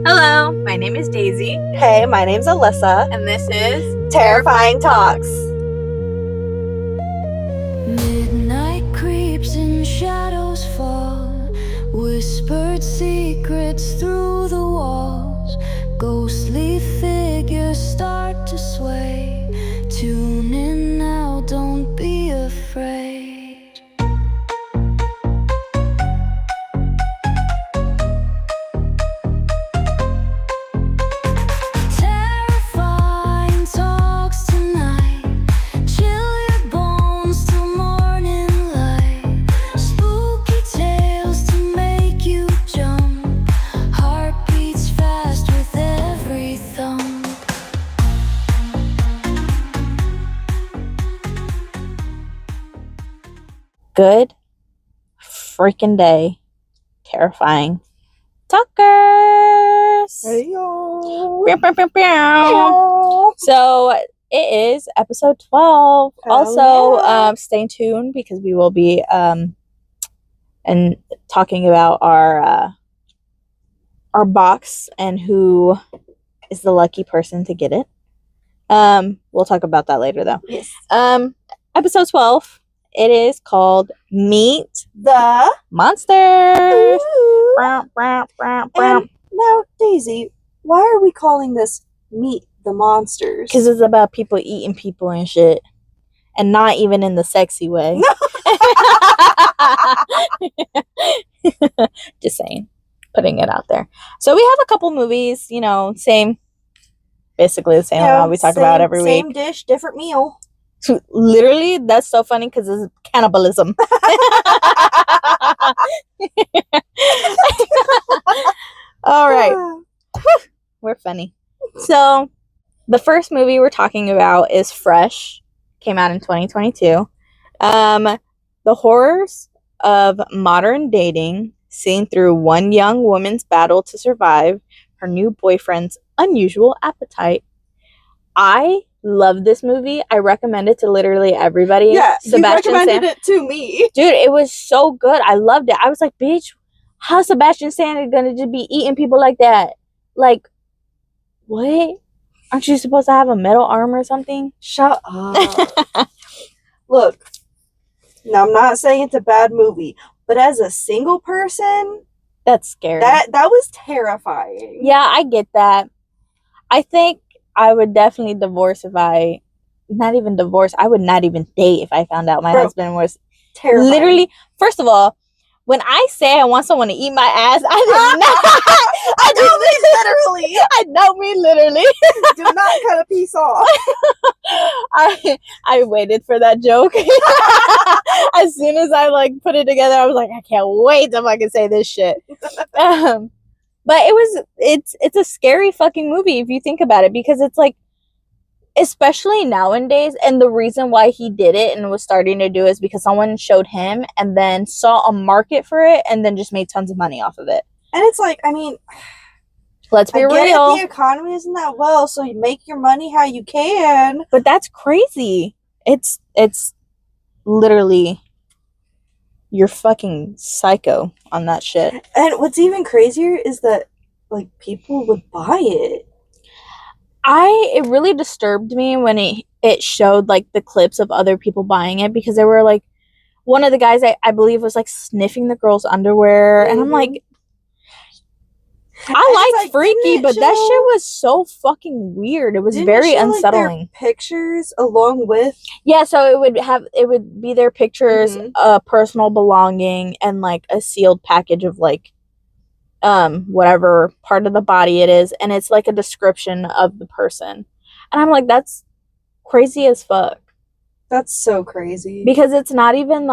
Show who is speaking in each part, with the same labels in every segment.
Speaker 1: Hello, my name is Daisy.
Speaker 2: Hey, my name's Alyssa.
Speaker 1: And this is
Speaker 2: Terrifying Talks.
Speaker 3: Midnight creeps and shadows fall, whispered secrets through the walls. Ghostly figures start to sway. Tune in now, don't be afraid. Terrifying talks tonight. Chill your bones till morning light. Spooky tales to make you jump. Heart beats fast with every thump.
Speaker 2: Good freaking day. Terrifying Talkers.
Speaker 1: Heyo.
Speaker 2: Pew, pew, pew, pew. So it is episode 12. Also, stay tuned because we will be and talking about our box and who is the lucky person to get it. We'll talk about that later though.
Speaker 1: Yes.
Speaker 2: Episode 12. It is called Meet
Speaker 1: The
Speaker 2: Monsters.
Speaker 1: And now, Daisy, why are we calling this Meet the Monsters?
Speaker 2: Because it's about people eating people and shit. And not even in the sexy way.
Speaker 1: No.
Speaker 2: Just saying. Putting it out there. So we have a couple movies, basically the same one we talk about every week.
Speaker 1: Same dish, different meal.
Speaker 2: Literally, that's so funny because it's cannibalism. All right. We're funny. So, the first movie we're talking about is Fresh. Came out in 2022. The horrors of modern dating seen through one young woman's battle to survive her new boyfriend's unusual appetite. I love this movie. I recommend it to literally everybody.
Speaker 1: Yeah, you recommended it to me.
Speaker 2: Dude, it was so good. I loved it. I was like, bitch, how's Sebastian Stan gonna just be eating people like that? Like, what? Aren't you supposed to have a metal arm or something?
Speaker 1: Shut up. Look, now I'm not saying it's a bad movie, but as a single person,
Speaker 2: That's scary.
Speaker 1: that was terrifying.
Speaker 2: Yeah, I get that. I think I would definitely divorce if I... Not even divorce. I would not even date if I found out my husband was...
Speaker 1: Terrifying.
Speaker 2: Literally, first of all, when I say I want someone to eat my ass, I did not...
Speaker 1: I don't mean literally.
Speaker 2: I don't mean literally.
Speaker 1: Do not cut a piece off.
Speaker 2: I waited for that joke. As soon as I put it together, I was like, I can't wait till I can say this shit. But it's a scary fucking movie if you think about it, because it's like, especially nowadays, and the reason why he did it and was starting to do it is because someone showed him and then saw a market for it and then just made tons of money off of it.
Speaker 1: And it's like, I mean,
Speaker 2: let's be
Speaker 1: I get
Speaker 2: real.
Speaker 1: it, the economy isn't that well, so you make your money how you can.
Speaker 2: But that's crazy. It's literally, you're fucking psycho on that shit.
Speaker 1: And what's even crazier is that people would buy it.
Speaker 2: It really disturbed me when it showed the clips of other people buying it, because they were one of the guys I believe was sniffing the girl's underwear, and I'm like, I like freaky, but that shit was so fucking weird. It was very unsettling.
Speaker 1: Their pictures along with,
Speaker 2: yeah, so it would be their pictures, personal belonging, and a sealed package of whatever part of the body it is, and it's a description of the person, and I'm like, that's crazy as fuck.
Speaker 1: That's so crazy,
Speaker 2: because it's not even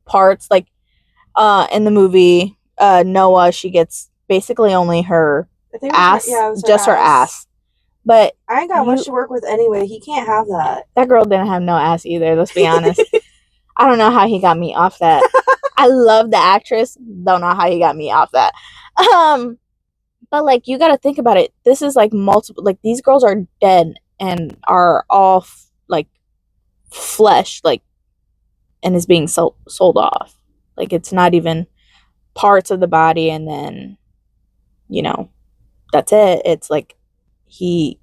Speaker 2: parts in the movie Noah, she gets basically only her ass, her ass. But
Speaker 1: I ain't got much to work with anyway. He can't have that.
Speaker 2: That girl didn't have no ass either, let's be honest. I don't know how he got me off that. I love the actress, don't know how he got me off that. But you gotta think about it. This is multiple, these girls are dead and are all flesh, and is being sold off. It's not even parts of the body, and then that's it. It's like he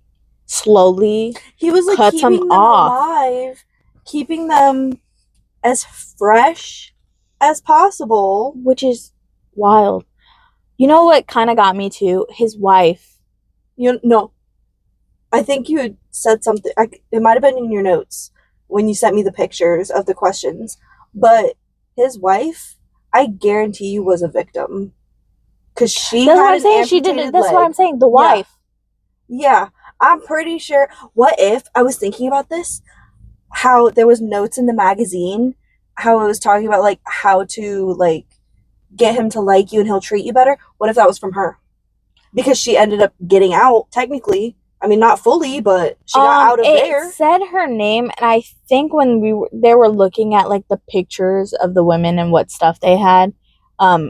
Speaker 2: slowly
Speaker 1: He was like
Speaker 2: cuts
Speaker 1: keeping
Speaker 2: them
Speaker 1: them
Speaker 2: off.
Speaker 1: alive, keeping them as fresh as possible.
Speaker 2: Which is wild. You know what kind of got me too? His wife.
Speaker 1: No, I think you had said something. It might have been in your notes when you sent me the pictures of the questions. But his wife, I guarantee you, was a victim because she
Speaker 2: That's
Speaker 1: had
Speaker 2: what I'm
Speaker 1: an
Speaker 2: saying. She did.
Speaker 1: amputated
Speaker 2: That's what
Speaker 1: leg.
Speaker 2: I'm saying. The wife.
Speaker 1: Yeah, I'm pretty sure. What if I was thinking about this? How there was notes in the magazine, how it was talking about like how to like get him to like you and he'll treat you better. What if that was from her? Because she ended up getting out technically. I mean, not fully, but she got out of there.
Speaker 2: It said her name, and I think when they were looking at like the pictures of the women and what stuff they had,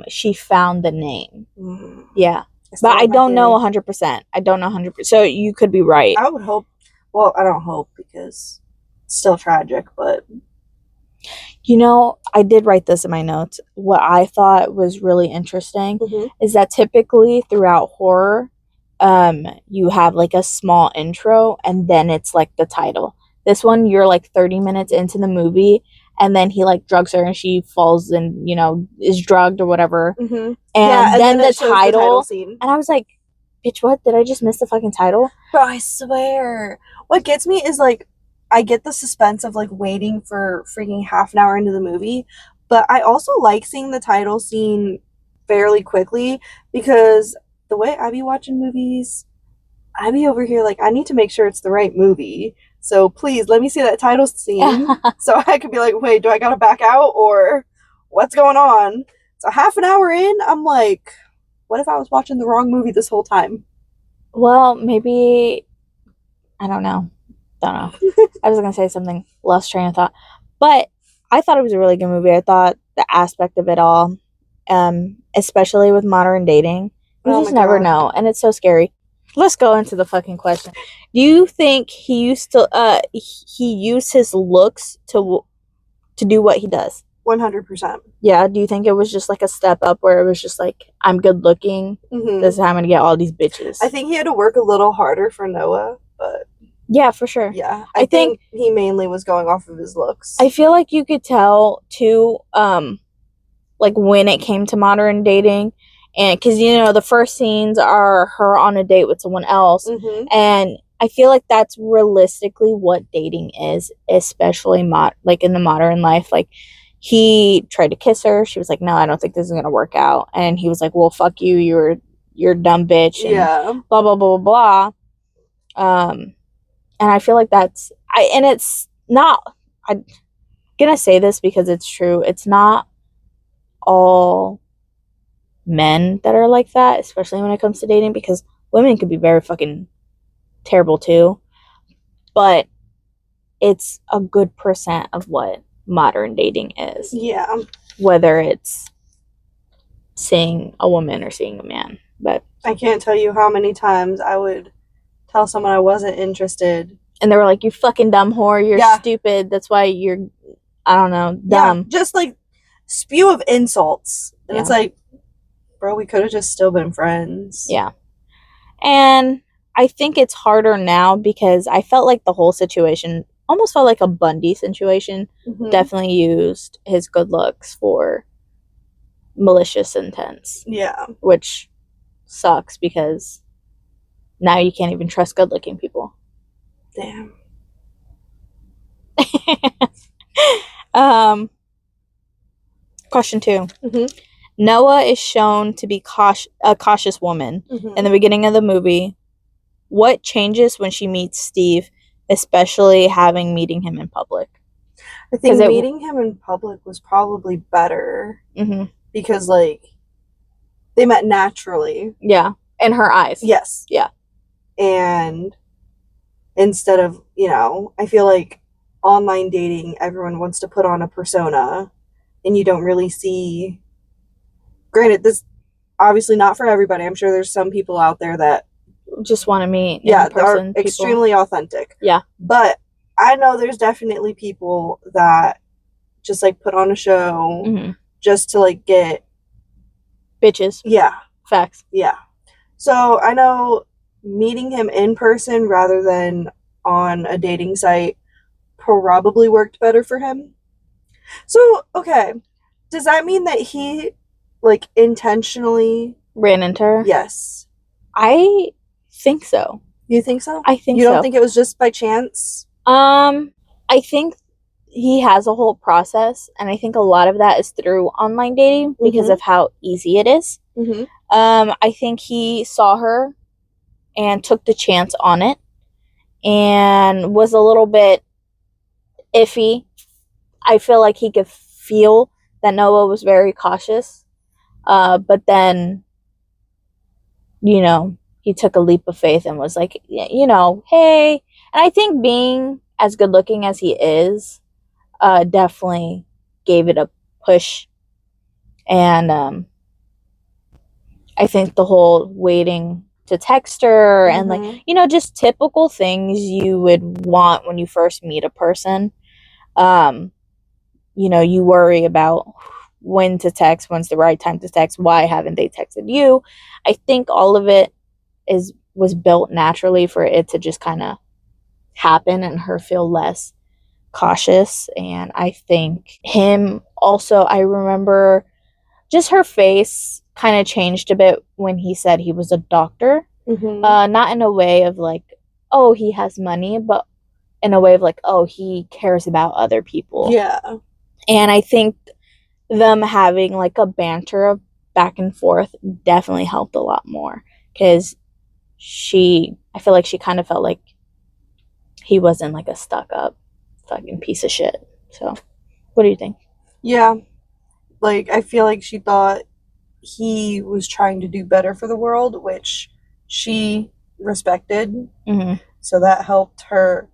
Speaker 2: she found the name. Yeah, but I don't know 100%. I don't know 100%. So you could be right.
Speaker 1: I would hope. Well, I don't hope because it's still tragic, but
Speaker 2: You know, I did write this in my notes. What I thought was really interesting is that typically throughout horror, you have like a small intro and then it's like the title. This one, you're like 30 minutes into the movie and then he like drugs her and she falls and, you know, is drugged or whatever. And, then the title scene. And I was like, bitch, what? Did I just miss the fucking title?
Speaker 1: Bro, I swear. What gets me is like, I get the suspense of like waiting for freaking half an hour into the movie, but I also like seeing the title scene fairly quickly because the way I be watching movies, I be over here like I need to make sure it's the right movie. So please let me see that title scene so I could be like, wait, do I gotta back out or what's going on? So half an hour in, I'm like, what if I was watching the wrong movie this whole time?
Speaker 2: Well, maybe I don't know. I was gonna say something, lost train of thought, but I thought it was a really good movie. I thought the aspect of it all, especially with modern dating, you just never know, and it's so scary. Let's go into the fucking question. Do you think he used his looks to do what he does?
Speaker 1: 100%.
Speaker 2: Yeah. Do you think it was just like a step up where it was just like, I'm good looking, this is how I'm gonna get all these bitches?
Speaker 1: I think he had to work a little harder for Noah, but
Speaker 2: yeah, for sure.
Speaker 1: Yeah, I think he mainly was going off of his looks.
Speaker 2: I feel like you could tell too, like when it came to modern dating, and because you know the first scenes are her on a date with someone else, and I feel like that's realistically what dating is, especially like in the modern life. Like he tried to kiss her, she was like, "No, I don't think this is gonna work out," and he was like, "Well, fuck you, you're a dumb bitch," and blah blah blah blah blah. And I feel like and it's not, I'm gonna say this because it's true, it's not all men that are like that, especially when it comes to dating, because women can be very fucking terrible too, but it's a good percent of what modern dating is.
Speaker 1: Yeah.
Speaker 2: Whether it's seeing a woman or seeing a man. But
Speaker 1: I can't tell you how many times I would tell someone I wasn't interested.
Speaker 2: And they were like, you fucking dumb whore, you're stupid, that's why you're, I don't know, dumb.
Speaker 1: Yeah, just like spew of insults. And it's like, bro, we could have just still been friends.
Speaker 2: Yeah. And I think it's harder now because I felt like the whole situation almost felt like a Bundy situation. Definitely used his good looks for malicious intents.
Speaker 1: Yeah. Which
Speaker 2: sucks because now you can't even trust good looking people.
Speaker 1: Damn.
Speaker 2: Question 2. Noah is shown to be a cautious woman in the beginning of the movie. What changes when she meets Steve, especially meeting him in public?
Speaker 1: I think meeting him in public was probably better because, like, they met naturally.
Speaker 2: Yeah, in her eyes.
Speaker 1: Yes. Yeah. And instead of, you know, I feel like online dating, everyone wants to put on a persona and you don't really see. Granted, this obviously not for everybody. I'm sure there's some people out there that
Speaker 2: just want to meet
Speaker 1: in person, are extremely authentic. Yeah. But I know there's definitely people that just like put on a show just to like get
Speaker 2: bitches.
Speaker 1: Yeah.
Speaker 2: Facts.
Speaker 1: Yeah. So I know meeting him in person rather than on a dating site probably worked better for him. So, okay. Does that mean that he, like, intentionally.
Speaker 2: Ran into her.
Speaker 1: Yes.
Speaker 2: I think so.
Speaker 1: You think so?
Speaker 2: I think
Speaker 1: You don't
Speaker 2: so.
Speaker 1: think it was just by chance?
Speaker 2: I think he has a whole process, and I think a lot of that is through online dating because of how easy it is.
Speaker 1: Mm-hmm.
Speaker 2: I think he saw her and took the chance on it and was a little bit iffy. I feel like he could feel that Noah was very cautious. But then, he took a leap of faith and was like, hey. And I think being as good looking as he is, definitely gave it a push. And I think the whole waiting to text her and just typical things you would want when you first meet a person. You worry about when to text, when's the right time to text, why haven't they texted you? I think all of it was built naturally for it to just kind of happen and her feel less cautious. And I think him also, I remember just her face kind of changed a bit when he said he was a doctor. Not in a way of like, oh, he has money, but in a way of like, oh, he cares about other people.
Speaker 1: Yeah.
Speaker 2: And I think them having like a banter of back and forth definitely helped a lot more because I feel like she kind of felt like he wasn't like a stuck up fucking piece of shit. So, what do you think?
Speaker 1: Yeah. Like, I feel like she thought he was trying to do better for the world, which she respected.
Speaker 2: Mm-hmm.
Speaker 1: So that helped her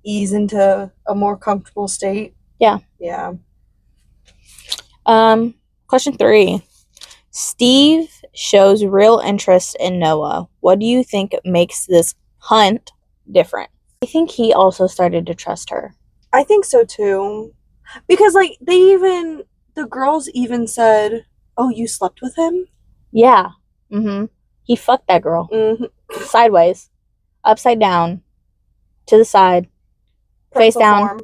Speaker 1: ease into a more comfortable state.
Speaker 2: Yeah.
Speaker 1: Yeah.
Speaker 2: Question 3. Steve shows real interest in Noah. What do you think makes this hunt different? I think he also started to trust her.
Speaker 1: I think so too. Because, like, the girls even said, oh, you slept with him?
Speaker 2: Yeah. Mm-hmm. He fucked that girl.
Speaker 1: Mm-hmm.
Speaker 2: Sideways. Upside down. To the side. Face down.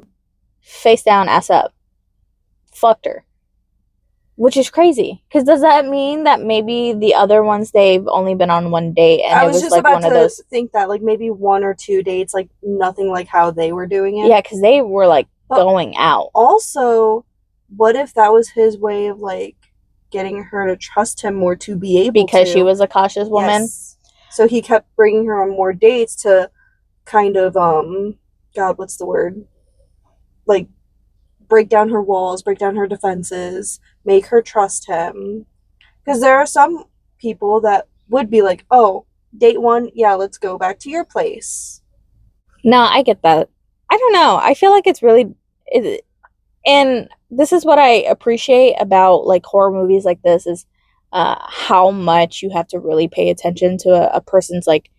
Speaker 2: Face down, ass up. Fucked her. Which is crazy. Because does that mean that maybe the other ones, they've only been on one date and
Speaker 1: I
Speaker 2: it was
Speaker 1: just
Speaker 2: like
Speaker 1: about
Speaker 2: one
Speaker 1: to
Speaker 2: of those.
Speaker 1: think that, like, maybe 1 or 2 dates, like, nothing like how they were doing it.
Speaker 2: Yeah, because they were like going out.
Speaker 1: Also, what if that was his way of, like, getting her to trust him more to be able
Speaker 2: because
Speaker 1: to?
Speaker 2: she was a cautious woman.
Speaker 1: Yes. So he kept bringing her on more dates to kind of, God, what's the word? Like, break down her walls, break down her defenses, make her trust him. Because there are some people that would be like, oh, date 1, yeah, let's go back to your place.
Speaker 2: No, I get that. I don't know. I feel like it's really... and this is what I appreciate about like horror movies like this is how much you have to really pay attention to a person's like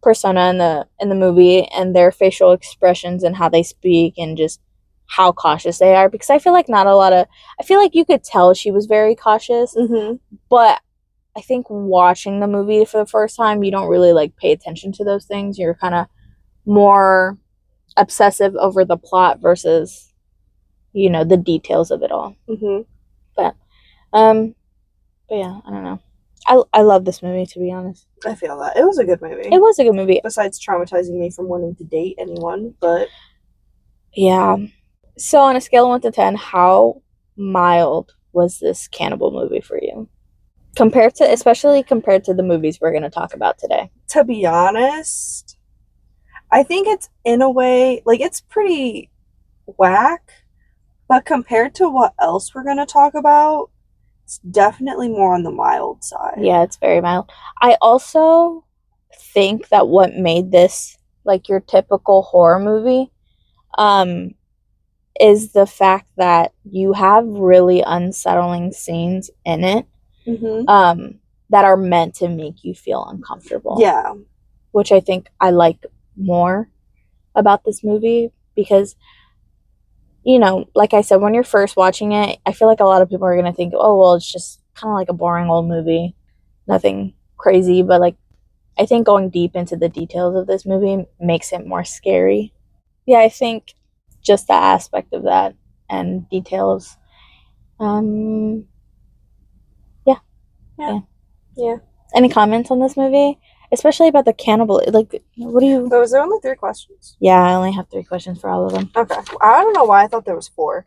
Speaker 2: persona in the movie and their facial expressions and how they speak and just how cautious they are, because I feel like I feel like you could tell she was very cautious, but I think watching the movie for the first time, you don't really like pay attention to those things. You're kind of more obsessive over the plot versus the details of it all. But yeah, I don't know. I love this movie, to be honest.
Speaker 1: I feel that. It was a good movie.
Speaker 2: It was a good movie.
Speaker 1: Besides traumatizing me from wanting to date anyone, but...
Speaker 2: Yeah. So on a scale of 1 to 10, how mild was this cannibal movie for you? Especially compared to the movies we're going to talk about today.
Speaker 1: To be honest, I think it's in a way, like, it's pretty whack, but compared to what else we're going to talk about, it's definitely more on the mild side.
Speaker 2: Yeah, it's very mild. I also think that what made this like your typical horror movie is the fact that you have really unsettling scenes in it that are meant to make you feel uncomfortable.
Speaker 1: Yeah.
Speaker 2: Which I think I like more about this movie because, like I said, when you're first watching it, I feel like a lot of people are going to think, oh, well, it's just kind of like a boring old movie. Nothing crazy, but like I think going deep into the details of this movie makes it more scary. Yeah, I think just the aspect of that and details. Um, yeah.
Speaker 1: Yeah.
Speaker 2: Any comments on this movie? Especially about the cannibal. Like, what do you.
Speaker 1: So was there only 3 questions?
Speaker 2: Yeah, I only have 3 questions for all of them.
Speaker 1: Okay. I don't know why I thought there was 4.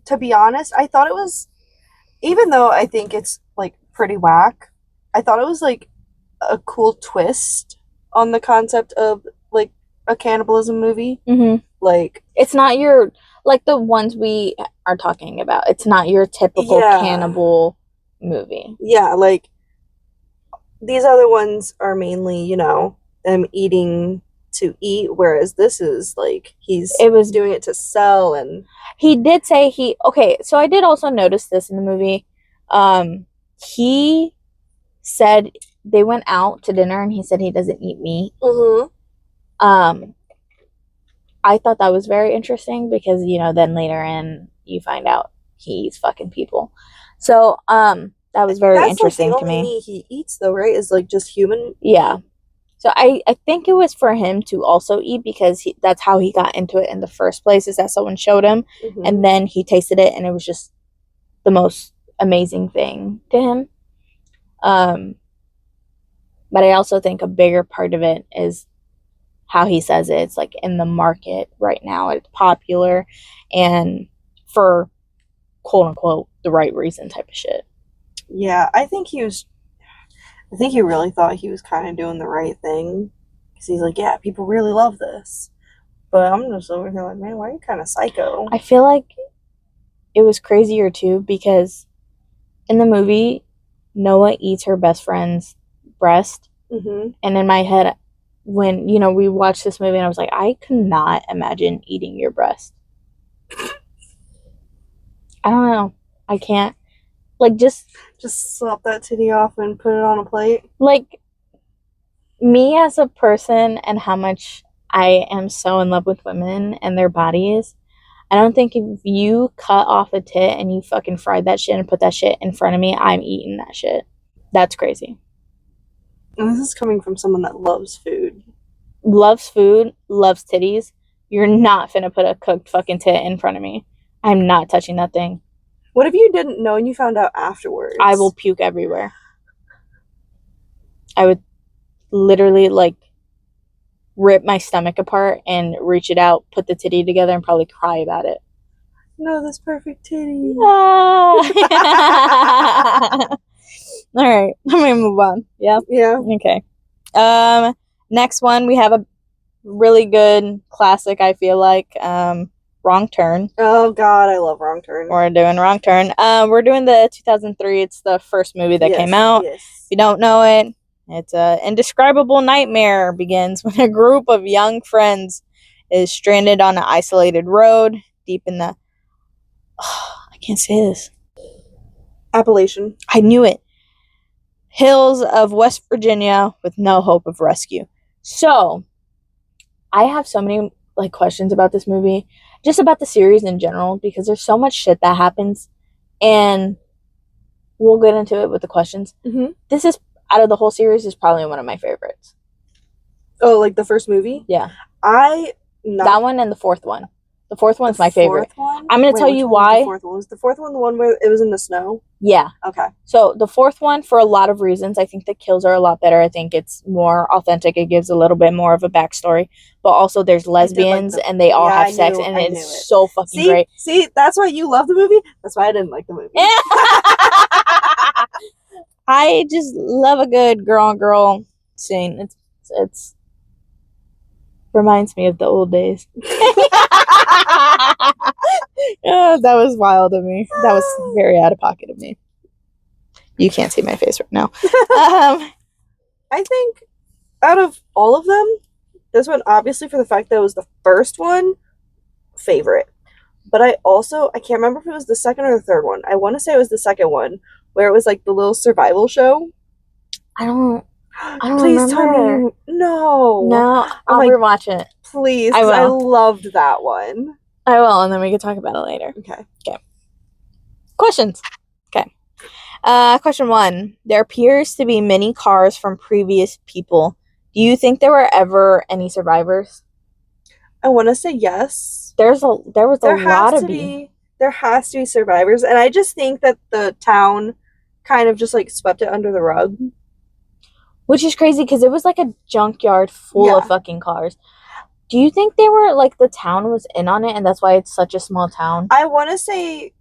Speaker 1: To be honest, I thought it was, even though I think it's like pretty whack, I thought it was like a cool twist on the concept of like a cannibalism movie.
Speaker 2: Mm-hmm.
Speaker 1: Like,
Speaker 2: it's not your, like the ones we are talking about, it's not your typical cannibal movie.
Speaker 1: Yeah, like these other ones are mainly, you know, them eating to eat, whereas this is like it was doing it to sell. And
Speaker 2: he did say okay, so I did also notice this in the movie. He said they went out to dinner and he said he doesn't eat meat. I thought that was very interesting because, you know, then later in you find out he's fucking people. So that was very interesting to me. That's like the only
Speaker 1: meat he eats though, right? Is like just human.
Speaker 2: Yeah. So I think it was for him to also eat because that's how he got into it in the first place, is that someone showed him, and then he tasted it and it was just the most amazing thing to him. But I also think a bigger part of it is how he says it. It's like in the market right now, it's popular and for quote unquote the right reason type of shit.
Speaker 1: Yeah, I think he really thought he was kind of doing the right thing. Because he's like, yeah, people really love this. But I'm just over here like, man, why are you kind of psycho?
Speaker 2: I feel like it was crazier too because in the movie, Noah eats her best friend's breast. And in my head, when, you know, we watched this movie and I was like, I could not imagine eating your breast. I don't know. I can't. Like, just
Speaker 1: slap that titty off and put it on a plate.
Speaker 2: Like, me as a person and how much I am so in love with women and their bodies, I don't think if you cut off a tit and you fucking fried that shit and put that shit in front of me, I'm eating that shit. That's crazy.
Speaker 1: And this is coming from someone that loves food.
Speaker 2: Loves food, loves titties. You're not finna put a cooked fucking tit in front of me. I'm not touching that thing.
Speaker 1: What if you didn't know and you found out afterwards?
Speaker 2: I will puke everywhere. I would literally, like, rip my stomach apart and reach it out, put the titty together, and probably cry about it.
Speaker 1: No, this perfect titty.
Speaker 2: All right, I'm gonna move on. Yeah. Okay. Next one, we have a really good classic. I feel like Wrong Turn.
Speaker 1: Oh God, I love Wrong Turn.
Speaker 2: We're doing Wrong Turn. We're doing the 2003. It's the first movie that came out.
Speaker 1: Yes.
Speaker 2: If you don't know it, it's an indescribable nightmare begins when a group of young friends is stranded on an isolated road deep in the. I can't say this.
Speaker 1: Appalachian.
Speaker 2: I knew it. Hills of West Virginia with no hope of rescue. So, I have so many like questions about this movie, just about the series in general, because there's so much shit that happens, and we'll get into it with the questions. This is, out of the whole series, is probably one of my favorites.
Speaker 1: Oh, like the first movie?
Speaker 2: Yeah.
Speaker 1: That
Speaker 2: one and the fourth one. The fourth one's my favorite. I'm going to tell you why.
Speaker 1: Was the fourth one the one where it was in the snow?
Speaker 2: Yeah.
Speaker 1: Okay.
Speaker 2: So the fourth one, for a lot of reasons, I think the kills are a lot better. I think it's more authentic. It gives a little bit more of a backstory. But also there's lesbians and they all have sex, and it's so fucking great.
Speaker 1: See, that's why you love the movie? That's why I didn't like the movie.
Speaker 2: I just love a good girl on girl scene. It's reminds me of the old days. That was wild of me. That was very out of pocket of me. You can't see my face right now.
Speaker 1: I think out of all of them, this one, obviously for the fact that it was the first one, favorite. But I can't remember if it was the second or the third one. I want to say it was the second one, where it was like the little survival show.
Speaker 2: I don't
Speaker 1: Please
Speaker 2: remember.
Speaker 1: tell me.
Speaker 2: No, I'll rewatch it.
Speaker 1: Please, I loved that one.
Speaker 2: I will, and then we can talk about it later.
Speaker 1: Okay.
Speaker 2: Questions. Okay. Question 1. There appears to be many cars from previous people. Do you think there were ever any survivors?
Speaker 1: I want to say yes.
Speaker 2: There was a lot of
Speaker 1: There has to be survivors, and I just think that the town kind of just like swept it under the rug.
Speaker 2: Which is crazy because it was like a junkyard full
Speaker 1: Yeah.
Speaker 2: of fucking cars. Do you think they were like the town was in on it and that's why it's such a small town?
Speaker 1: I want to say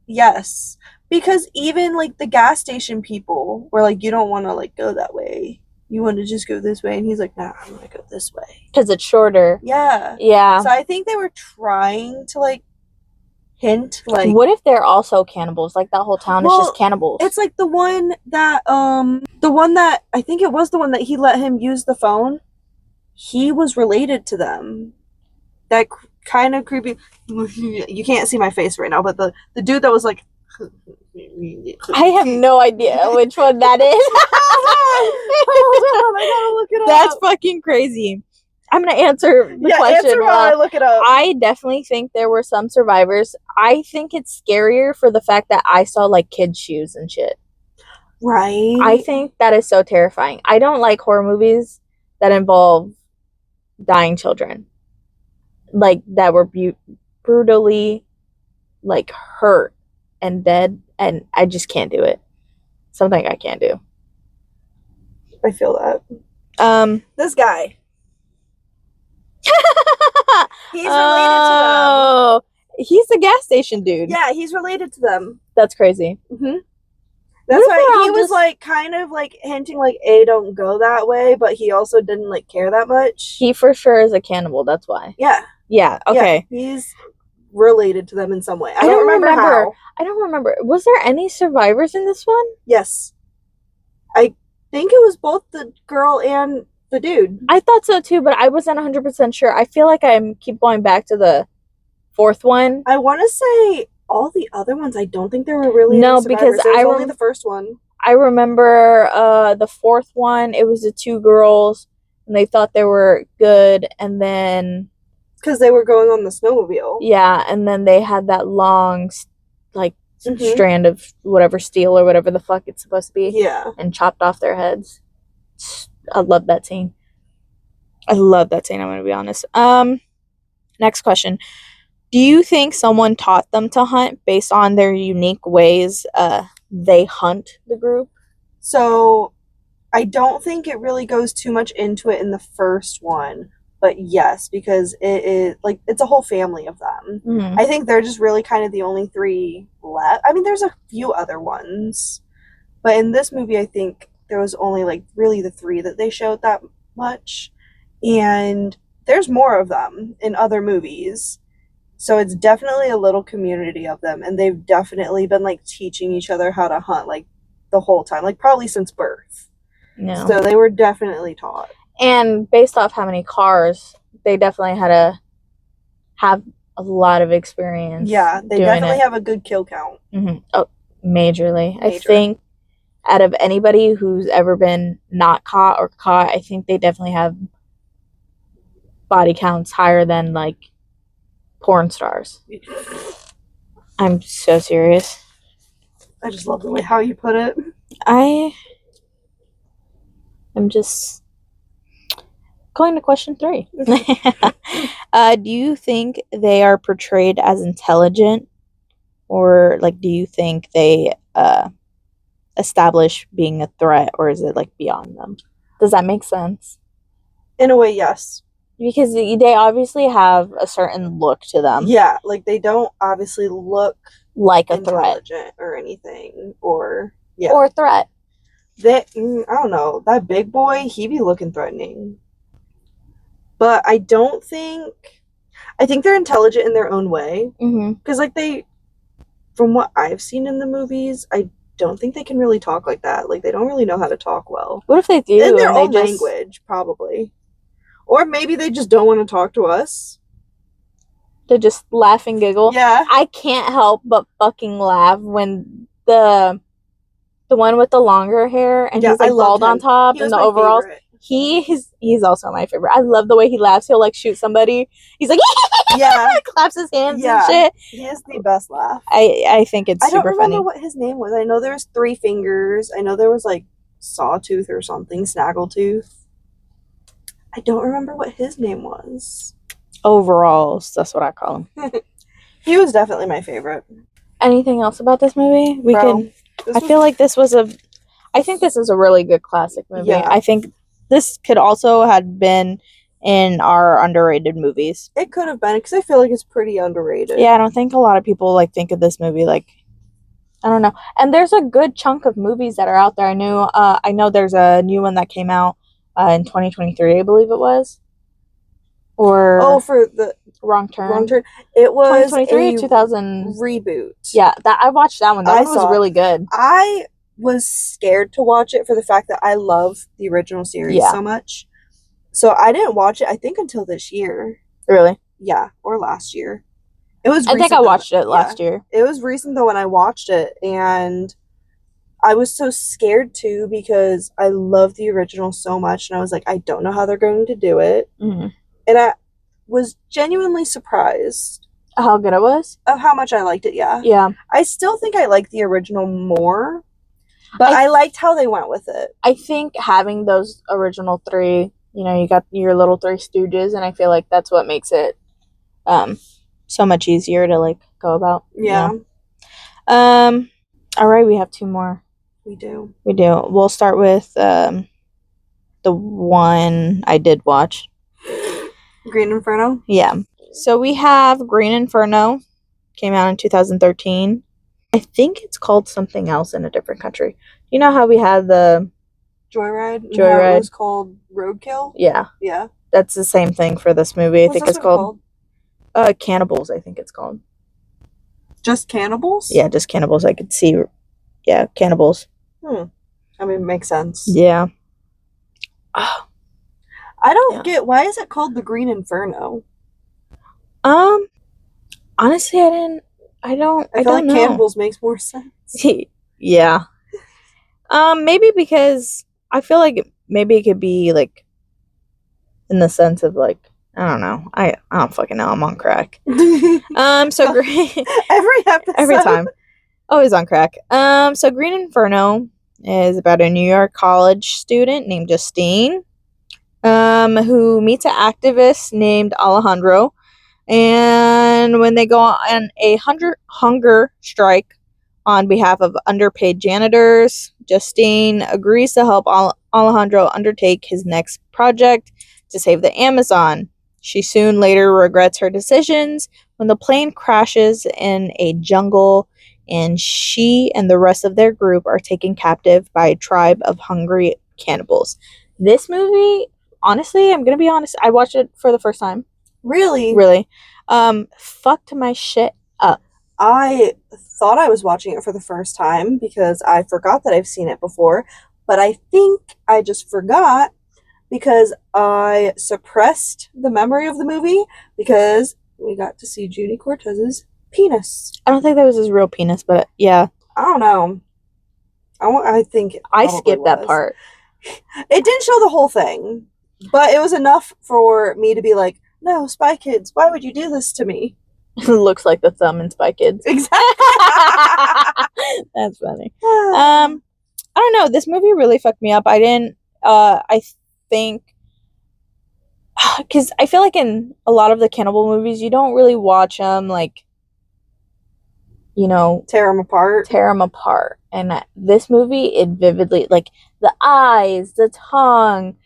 Speaker 1: yes, because even like the gas station people were like, you don't want to like go that way. You want to just go this way, and he's like, nah, I'm gonna go this way.
Speaker 2: Because it's shorter.
Speaker 1: Yeah.
Speaker 2: Yeah.
Speaker 1: So I think they were trying to like hint like
Speaker 2: What if they're also cannibals? Like that whole town is just cannibals.
Speaker 1: it's like the one that I think it was the one that he let him use the phone. He was related to them. That kind of creepy. You can't see my face right now, but the dude that was like
Speaker 2: I have no idea which one that is.
Speaker 1: Hold on, I gotta look it up.
Speaker 2: That's fucking crazy. I'm gonna answer the question.
Speaker 1: Answer while I look it up.
Speaker 2: I definitely think there were some survivors. I think it's scarier for the fact that I saw like kids' shoes and shit.
Speaker 1: Right.
Speaker 2: I think that is so terrifying. I don't like horror movies that involve dying children, like that were brutally like hurt and dead, and I just can't do it. Something I can't do.
Speaker 1: I feel that. This guy. He's related to them.
Speaker 2: He's a gas station dude.
Speaker 1: Yeah, he's related to them.
Speaker 2: That's crazy.
Speaker 1: Mm-hmm. That's why he was like kind of like hinting like, "A, don't go that way," but he also didn't like care that much.
Speaker 2: He for sure is a cannibal. That's why.
Speaker 1: Yeah.
Speaker 2: Yeah. Okay.
Speaker 1: Yeah, he's related to them in some way. I don't remember how.
Speaker 2: I don't remember. Was there any survivors in this one?
Speaker 1: Yes. I think it was both the girl and the dude.
Speaker 2: I thought so too, but I wasn't 100% sure. I feel like I keep going back to the fourth one.
Speaker 1: I want to say all the other ones, I don't think there were really
Speaker 2: no,
Speaker 1: any
Speaker 2: because
Speaker 1: it was only the first one.
Speaker 2: I remember the fourth one. It was the two girls, and they thought they were good, and then
Speaker 1: because they were going on the snowmobile.
Speaker 2: Yeah, and then they had that long, like strand of whatever steel or whatever the fuck it's supposed to be.
Speaker 1: Yeah,
Speaker 2: and chopped off their heads. I love that scene. I'm gonna be honest. Next question. Do you think someone taught them to hunt based on their unique ways they hunt the group?
Speaker 1: So I don't think it really goes too much into it in the first one, but yes, because it is like it's a whole family of them.
Speaker 2: Mm-hmm.
Speaker 1: I think they're just really kind of the only three left. I mean, there's a few other ones, but in this movie, I think there was only like really the three that they showed that much, and there's more of them in other movies. So it's definitely a little community of them, and they've definitely been like teaching each other how to hunt like the whole time, like probably since birth.
Speaker 2: No.
Speaker 1: So they were definitely taught.
Speaker 2: And based off how many cars, they definitely had to have a lot of experience.
Speaker 1: Yeah, they definitely have a good kill count.
Speaker 2: Mm-hmm. Oh, majorly. I think out of anybody who's ever been not caught or caught, I think they definitely have body counts higher than like porn stars. I'm so serious.
Speaker 1: I just love the way how you put it.
Speaker 2: I'm just going to question 3. Do you think they are portrayed as intelligent, or like do you think they establish being a threat, or is it like beyond them? Does that make sense?
Speaker 1: In a way, yes.
Speaker 2: Because they obviously have a certain look to them.
Speaker 1: Yeah, like they don't obviously look
Speaker 2: like a threat
Speaker 1: or anything, or
Speaker 2: a threat.
Speaker 1: I don't know. That big boy, he be looking threatening. But I think they're intelligent in their own way. Because like from what I've seen in the movies, I don't think they can really talk like that. Like they don't really know how to talk well.
Speaker 2: What if they do?
Speaker 1: In their own language, probably. Or maybe they just don't want to talk to us.
Speaker 2: They just laugh and giggle.
Speaker 1: Yeah.
Speaker 2: I can't help but fucking laugh when the one with the longer hair and he's like bald on top and the overalls.
Speaker 1: Favorite.
Speaker 2: He's also my favorite. I love the way he laughs. He'll like shoot somebody. He's like,
Speaker 1: Yeah.
Speaker 2: claps his hands
Speaker 1: Yeah.
Speaker 2: and shit.
Speaker 1: He has the best laugh.
Speaker 2: I think it's
Speaker 1: I don't
Speaker 2: super
Speaker 1: remember
Speaker 2: funny.
Speaker 1: what his name was. I know there was Three Fingers. I know there was like Sawtooth or something, Snaggletooth. I don't remember what his name was.
Speaker 2: Overalls, that's what I call him.
Speaker 1: He was definitely my favorite.
Speaker 2: Anything else about this movie? I feel like I think this is a really good classic movie.
Speaker 1: Yeah.
Speaker 2: I think this could also have been in our underrated movies.
Speaker 1: It could have been, because I feel like it's pretty underrated.
Speaker 2: Yeah, I don't think a lot of people like think of this movie like, I don't know. And there's a good chunk of movies that are out there. I know there's a new one that came out in 2023, I believe it was. Or
Speaker 1: for the
Speaker 2: Wrong Turn.
Speaker 1: Wrong Turn. It was
Speaker 2: 2023
Speaker 1: a
Speaker 2: 2000
Speaker 1: reboot.
Speaker 2: Yeah, I watched that one. That
Speaker 1: I
Speaker 2: one was
Speaker 1: saw it.
Speaker 2: really good.
Speaker 1: I was scared to watch it for the fact that I love the original series so much. So I didn't watch it, I think, until this year.
Speaker 2: Really?
Speaker 1: Yeah, or last year. It was.
Speaker 2: I think I watched it last year.
Speaker 1: It was recent though when I watched it, and I was so scared too because I love the original so much, and I was like, I don't know how they're going to do it,
Speaker 2: Mm-hmm.
Speaker 1: and I was genuinely surprised
Speaker 2: How good it was?
Speaker 1: of how much I liked it. Yeah,
Speaker 2: Yeah.
Speaker 1: I still think I like the original more, but I liked how they went with it.
Speaker 2: I think having those original three, you got your little Three Stooges, and I feel like that's what makes it so much easier to like go about.
Speaker 1: Yeah.
Speaker 2: All right, we have two more.
Speaker 1: We do.
Speaker 2: We'll start with the one I did watch.
Speaker 1: Green Inferno?
Speaker 2: Yeah. So we have Green Inferno. Came out in 2013. I think it's called something else in a different country. You know how we had the
Speaker 1: Joyride? And
Speaker 2: Joyride.
Speaker 1: how it was called Roadkill?
Speaker 2: Yeah.
Speaker 1: Yeah.
Speaker 2: That's the same thing for this movie. I think it's called Cannibals, I think it's called.
Speaker 1: Just Cannibals?
Speaker 2: Yeah, just Cannibals. I could see. Yeah, Cannibals.
Speaker 1: I mean, it makes sense.
Speaker 2: Yeah.
Speaker 1: I don't get, why is it called the Green Inferno?
Speaker 2: Honestly, I
Speaker 1: feel
Speaker 2: don't
Speaker 1: like
Speaker 2: know.
Speaker 1: Cannibals makes more sense.
Speaker 2: Yeah. Maybe because I feel like maybe it could be like in the sense of like, I don't know. I don't fucking know. I'm on crack. So
Speaker 1: Every episode.
Speaker 2: every time. Always on crack. So Green Inferno is about a New York college student named Justine, who meets an activist named Alejandro. And when they go on a hunger strike on behalf of underpaid janitors, Justine agrees to help Alejandro undertake his next project to save the Amazon. She soon later regrets her decisions when the plane crashes in a jungle and she and the rest of their group are taken captive by a tribe of hungry cannibals. This movie, honestly, I'm going to be honest, I watched it for the first time.
Speaker 1: Really?
Speaker 2: Fucked my shit up.
Speaker 1: I thought I was watching it for the first time because I forgot that I've seen it before, but I think I just forgot because I suppressed the memory of the movie because we got to see Judy Cortez's penis.
Speaker 2: I don't think that was his real penis, but yeah.
Speaker 1: I don't know. I think
Speaker 2: I skipped that part.
Speaker 1: It didn't show the whole thing, but it was enough for me to be like, no, Spy Kids, why would you do this to me?
Speaker 2: Looks like the thumb in Spy Kids.
Speaker 1: Exactly.
Speaker 2: That's funny. I don't know. This movie really fucked me up. I think, because I feel like in a lot of the cannibal movies, you don't really watch them like,
Speaker 1: tear them apart.
Speaker 2: And this movie, it vividly, like the eyes, the tongue,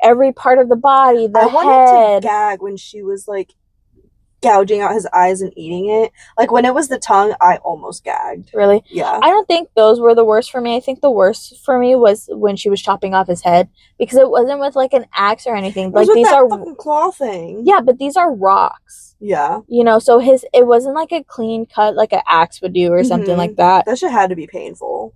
Speaker 2: every part of the body, the head.
Speaker 1: I wanted to gag when she was like gouging out his eyes and eating it. Like when it was the tongue, I almost gagged.
Speaker 2: Really?
Speaker 1: Yeah.
Speaker 2: I don't think those were the worst for me. I think the worst for me was when she was chopping off his head because it wasn't with like an axe or anything. Like these are
Speaker 1: fucking claw thing.
Speaker 2: Yeah, but these are rocks.
Speaker 1: Yeah.
Speaker 2: So it wasn't like a clean cut like an axe would do or something like that.
Speaker 1: That shit had to be painful.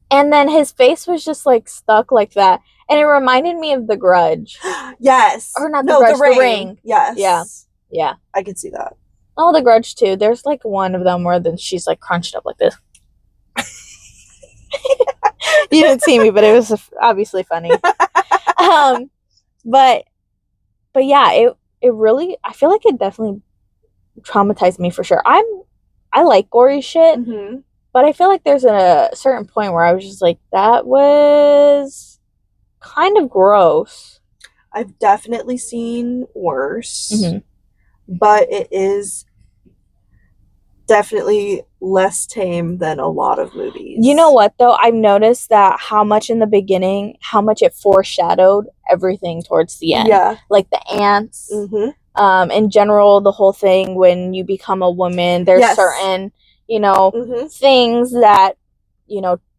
Speaker 2: And then his face was just like stuck like that. And it reminded me of The Grudge.
Speaker 1: Yes.
Speaker 2: Or not The Grudge, The Ring.
Speaker 1: Yes.
Speaker 2: Yeah.
Speaker 1: I could see that.
Speaker 2: Oh, The Grudge too. There's like one of them where she's like crunched up like this. You didn't see me, but it was obviously funny. But yeah, it really, I feel like it definitely traumatized me for sure. I like gory shit,
Speaker 1: Mm-hmm.
Speaker 2: but I feel like there's a certain point where I was just like, that was kind of gross.
Speaker 1: I've definitely seen worse,
Speaker 2: Mm-hmm.
Speaker 1: but it is definitely less tame than a lot of movies.
Speaker 2: You know what though? I've noticed that how much in the beginning, how much it foreshadowed everything towards the end.
Speaker 1: Yeah.
Speaker 2: Like the ants.
Speaker 1: Mm-hmm.
Speaker 2: In general, the whole thing when you become a woman, there's
Speaker 1: Yes.
Speaker 2: certain, things that,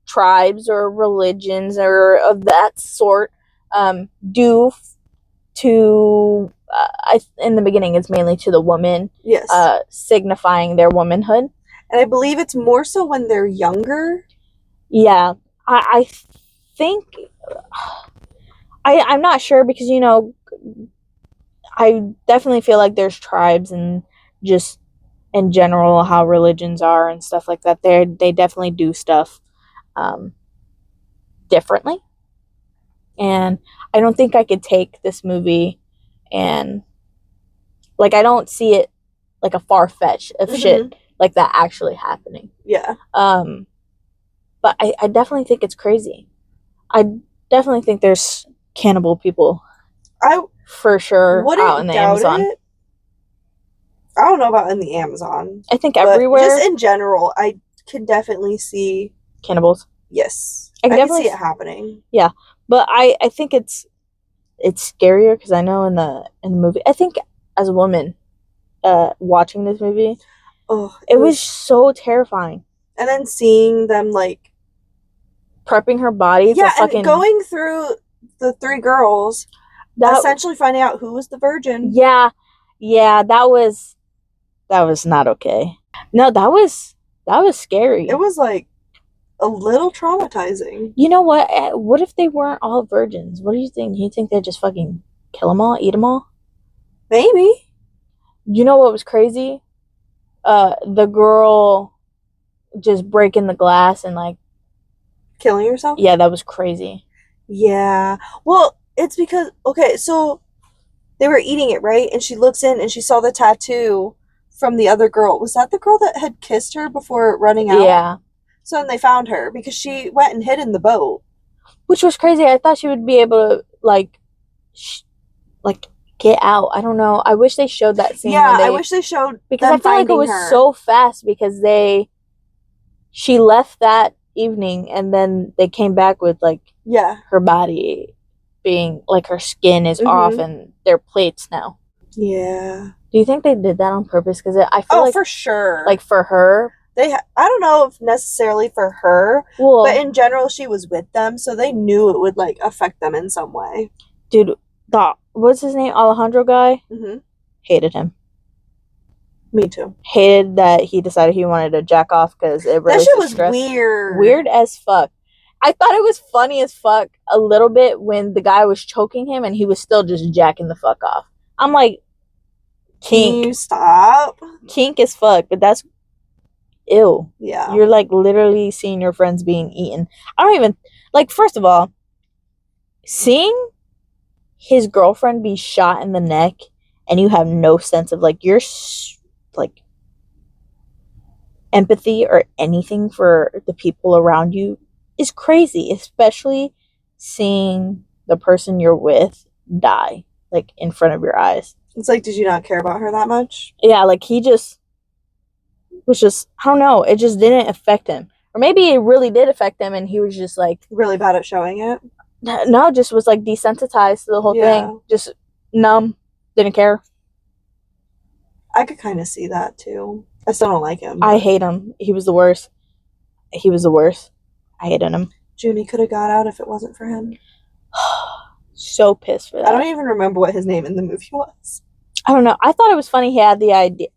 Speaker 2: tribes or religions or of that sort do to, in the beginning, it's mainly to the woman,
Speaker 1: Yes.
Speaker 2: signifying their womanhood.
Speaker 1: And I believe it's more so when they're younger.
Speaker 2: Yeah, I think, I'm not sure because, I definitely feel like there's tribes and just in general how religions are and stuff like that. They definitely do stuff differently, and I don't think I could take this movie and like I don't see it like a far fetch of shit like that actually happening.
Speaker 1: Yeah.
Speaker 2: But I definitely think it's crazy. I definitely think there's cannibal people.
Speaker 1: I
Speaker 2: for sure
Speaker 1: wouldn't
Speaker 2: out in the
Speaker 1: doubt
Speaker 2: Amazon.
Speaker 1: it. I don't know about in the Amazon.
Speaker 2: I think
Speaker 1: but
Speaker 2: everywhere.
Speaker 1: Just in general, I can definitely see
Speaker 2: cannibals.
Speaker 1: Yes.
Speaker 2: I can
Speaker 1: definitely see it happening.
Speaker 2: Yeah. But I think it's scarier because I know in the movie, I think as a woman watching this movie, it was so terrifying.
Speaker 1: And then seeing them like
Speaker 2: prepping her body to fucking
Speaker 1: and going through the 3 girls, essentially finding out who was the virgin.
Speaker 2: Yeah, that was not okay. No, that was scary.
Speaker 1: It was like a little traumatizing.
Speaker 2: You know what? What if they weren't all virgins? What do you think? You think they'd just fucking kill them all, eat them all?
Speaker 1: Maybe.
Speaker 2: You know what was crazy? The girl just breaking the glass and like
Speaker 1: killing herself?
Speaker 2: Yeah, that was crazy.
Speaker 1: Yeah. Well, it's because okay, so they were eating it, right? And she looks in and she saw the tattoo from the other girl. Was that the girl that had kissed her before running out?
Speaker 2: Yeah.
Speaker 1: So then they found her because she went and hid in the boat.
Speaker 2: Which was crazy. I thought she would be able to like get out. I don't know. I wish they showed that scene.
Speaker 1: Yeah, I wish they showed
Speaker 2: because I feel like it was so fast because she left that evening and then they came back with like her body being like her skin is off and they're plates now.
Speaker 1: Yeah.
Speaker 2: Do you think they did that on purpose? Because I feel like
Speaker 1: for sure.
Speaker 2: Like for her,
Speaker 1: I don't know if necessarily for her, but in general, she was with them, so they knew it would like affect them in some way.
Speaker 2: Dude, what's his name? Alejandro guy. Hated him.
Speaker 1: Me too.
Speaker 2: Hated that he decided he wanted to jack off because it really
Speaker 1: that shit was weird.
Speaker 2: Weird as fuck. I thought it was funny as fuck a little bit when the guy was choking him and he was still just jacking the fuck off. I'm like, kink.
Speaker 1: Can you stop?
Speaker 2: Kink as fuck, but that's ew.
Speaker 1: Yeah.
Speaker 2: You're like literally seeing your friends being eaten. I don't even like, first of all, seeing his girlfriend be shot in the neck and you have no sense of like your like empathy or anything for the people around you is crazy, especially seeing the person you're with die like in front of your eyes.
Speaker 1: It's like, did you not care about her that much?
Speaker 2: Yeah, like he just was just, I don't know, it just didn't affect him. Or maybe it really did affect him and he was just like
Speaker 1: really bad at showing it.
Speaker 2: No, just was like desensitized to the whole thing. Just numb, didn't care.
Speaker 1: I could kind of see that too. I still don't like him.
Speaker 2: I hate him. He was the worst. I hated him.
Speaker 1: Junie could have got out if it wasn't for him.
Speaker 2: So pissed for that.
Speaker 1: I don't even remember what his name in the movie was.
Speaker 2: I don't know. I thought it was funny he had the idea.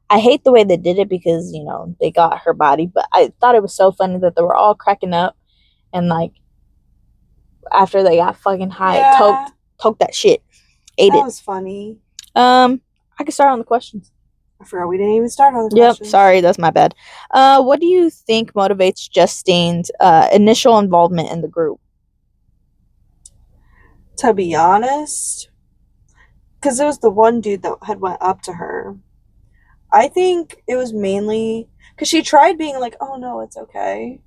Speaker 2: I hate the way they did it because, they got her body, but I thought it was so funny that they were all cracking up and like after they got fucking high, toked that shit. Ate it.
Speaker 1: That was funny.
Speaker 2: I can start on the questions.
Speaker 1: I forgot we didn't even start on the questions.
Speaker 2: Yep, sorry, that's my bad. What do you think motivates Justine's initial involvement in the group?
Speaker 1: To be honest, because it was the one dude that had went up to her. I think it was mainly because she tried being like, "Oh no, it's okay."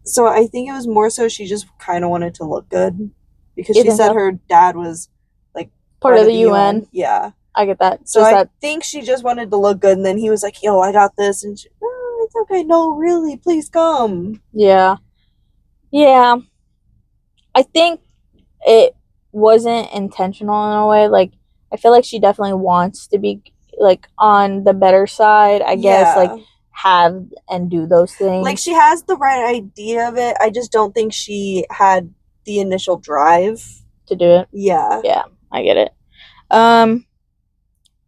Speaker 1: So I think it was more so she just kind of wanted to look good because
Speaker 2: You
Speaker 1: she
Speaker 2: think
Speaker 1: said
Speaker 2: so?
Speaker 1: her dad was like
Speaker 2: Part of the UN.
Speaker 1: Yeah.
Speaker 2: I get that.
Speaker 1: So
Speaker 2: Just
Speaker 1: I
Speaker 2: that.
Speaker 1: think she just wanted to look good, and then he was like, "Yo, I got this," and she, "No, it's okay. No, really, please come."
Speaker 2: Yeah. Yeah. I think it wasn't intentional in a way. Like, I feel like she definitely wants to be like on the better side, I guess, like
Speaker 1: Yeah.
Speaker 2: have and do those things.
Speaker 1: Like she has the right idea of it. I just don't think she had the initial drive.
Speaker 2: to do it.
Speaker 1: Yeah.
Speaker 2: Yeah, I get it.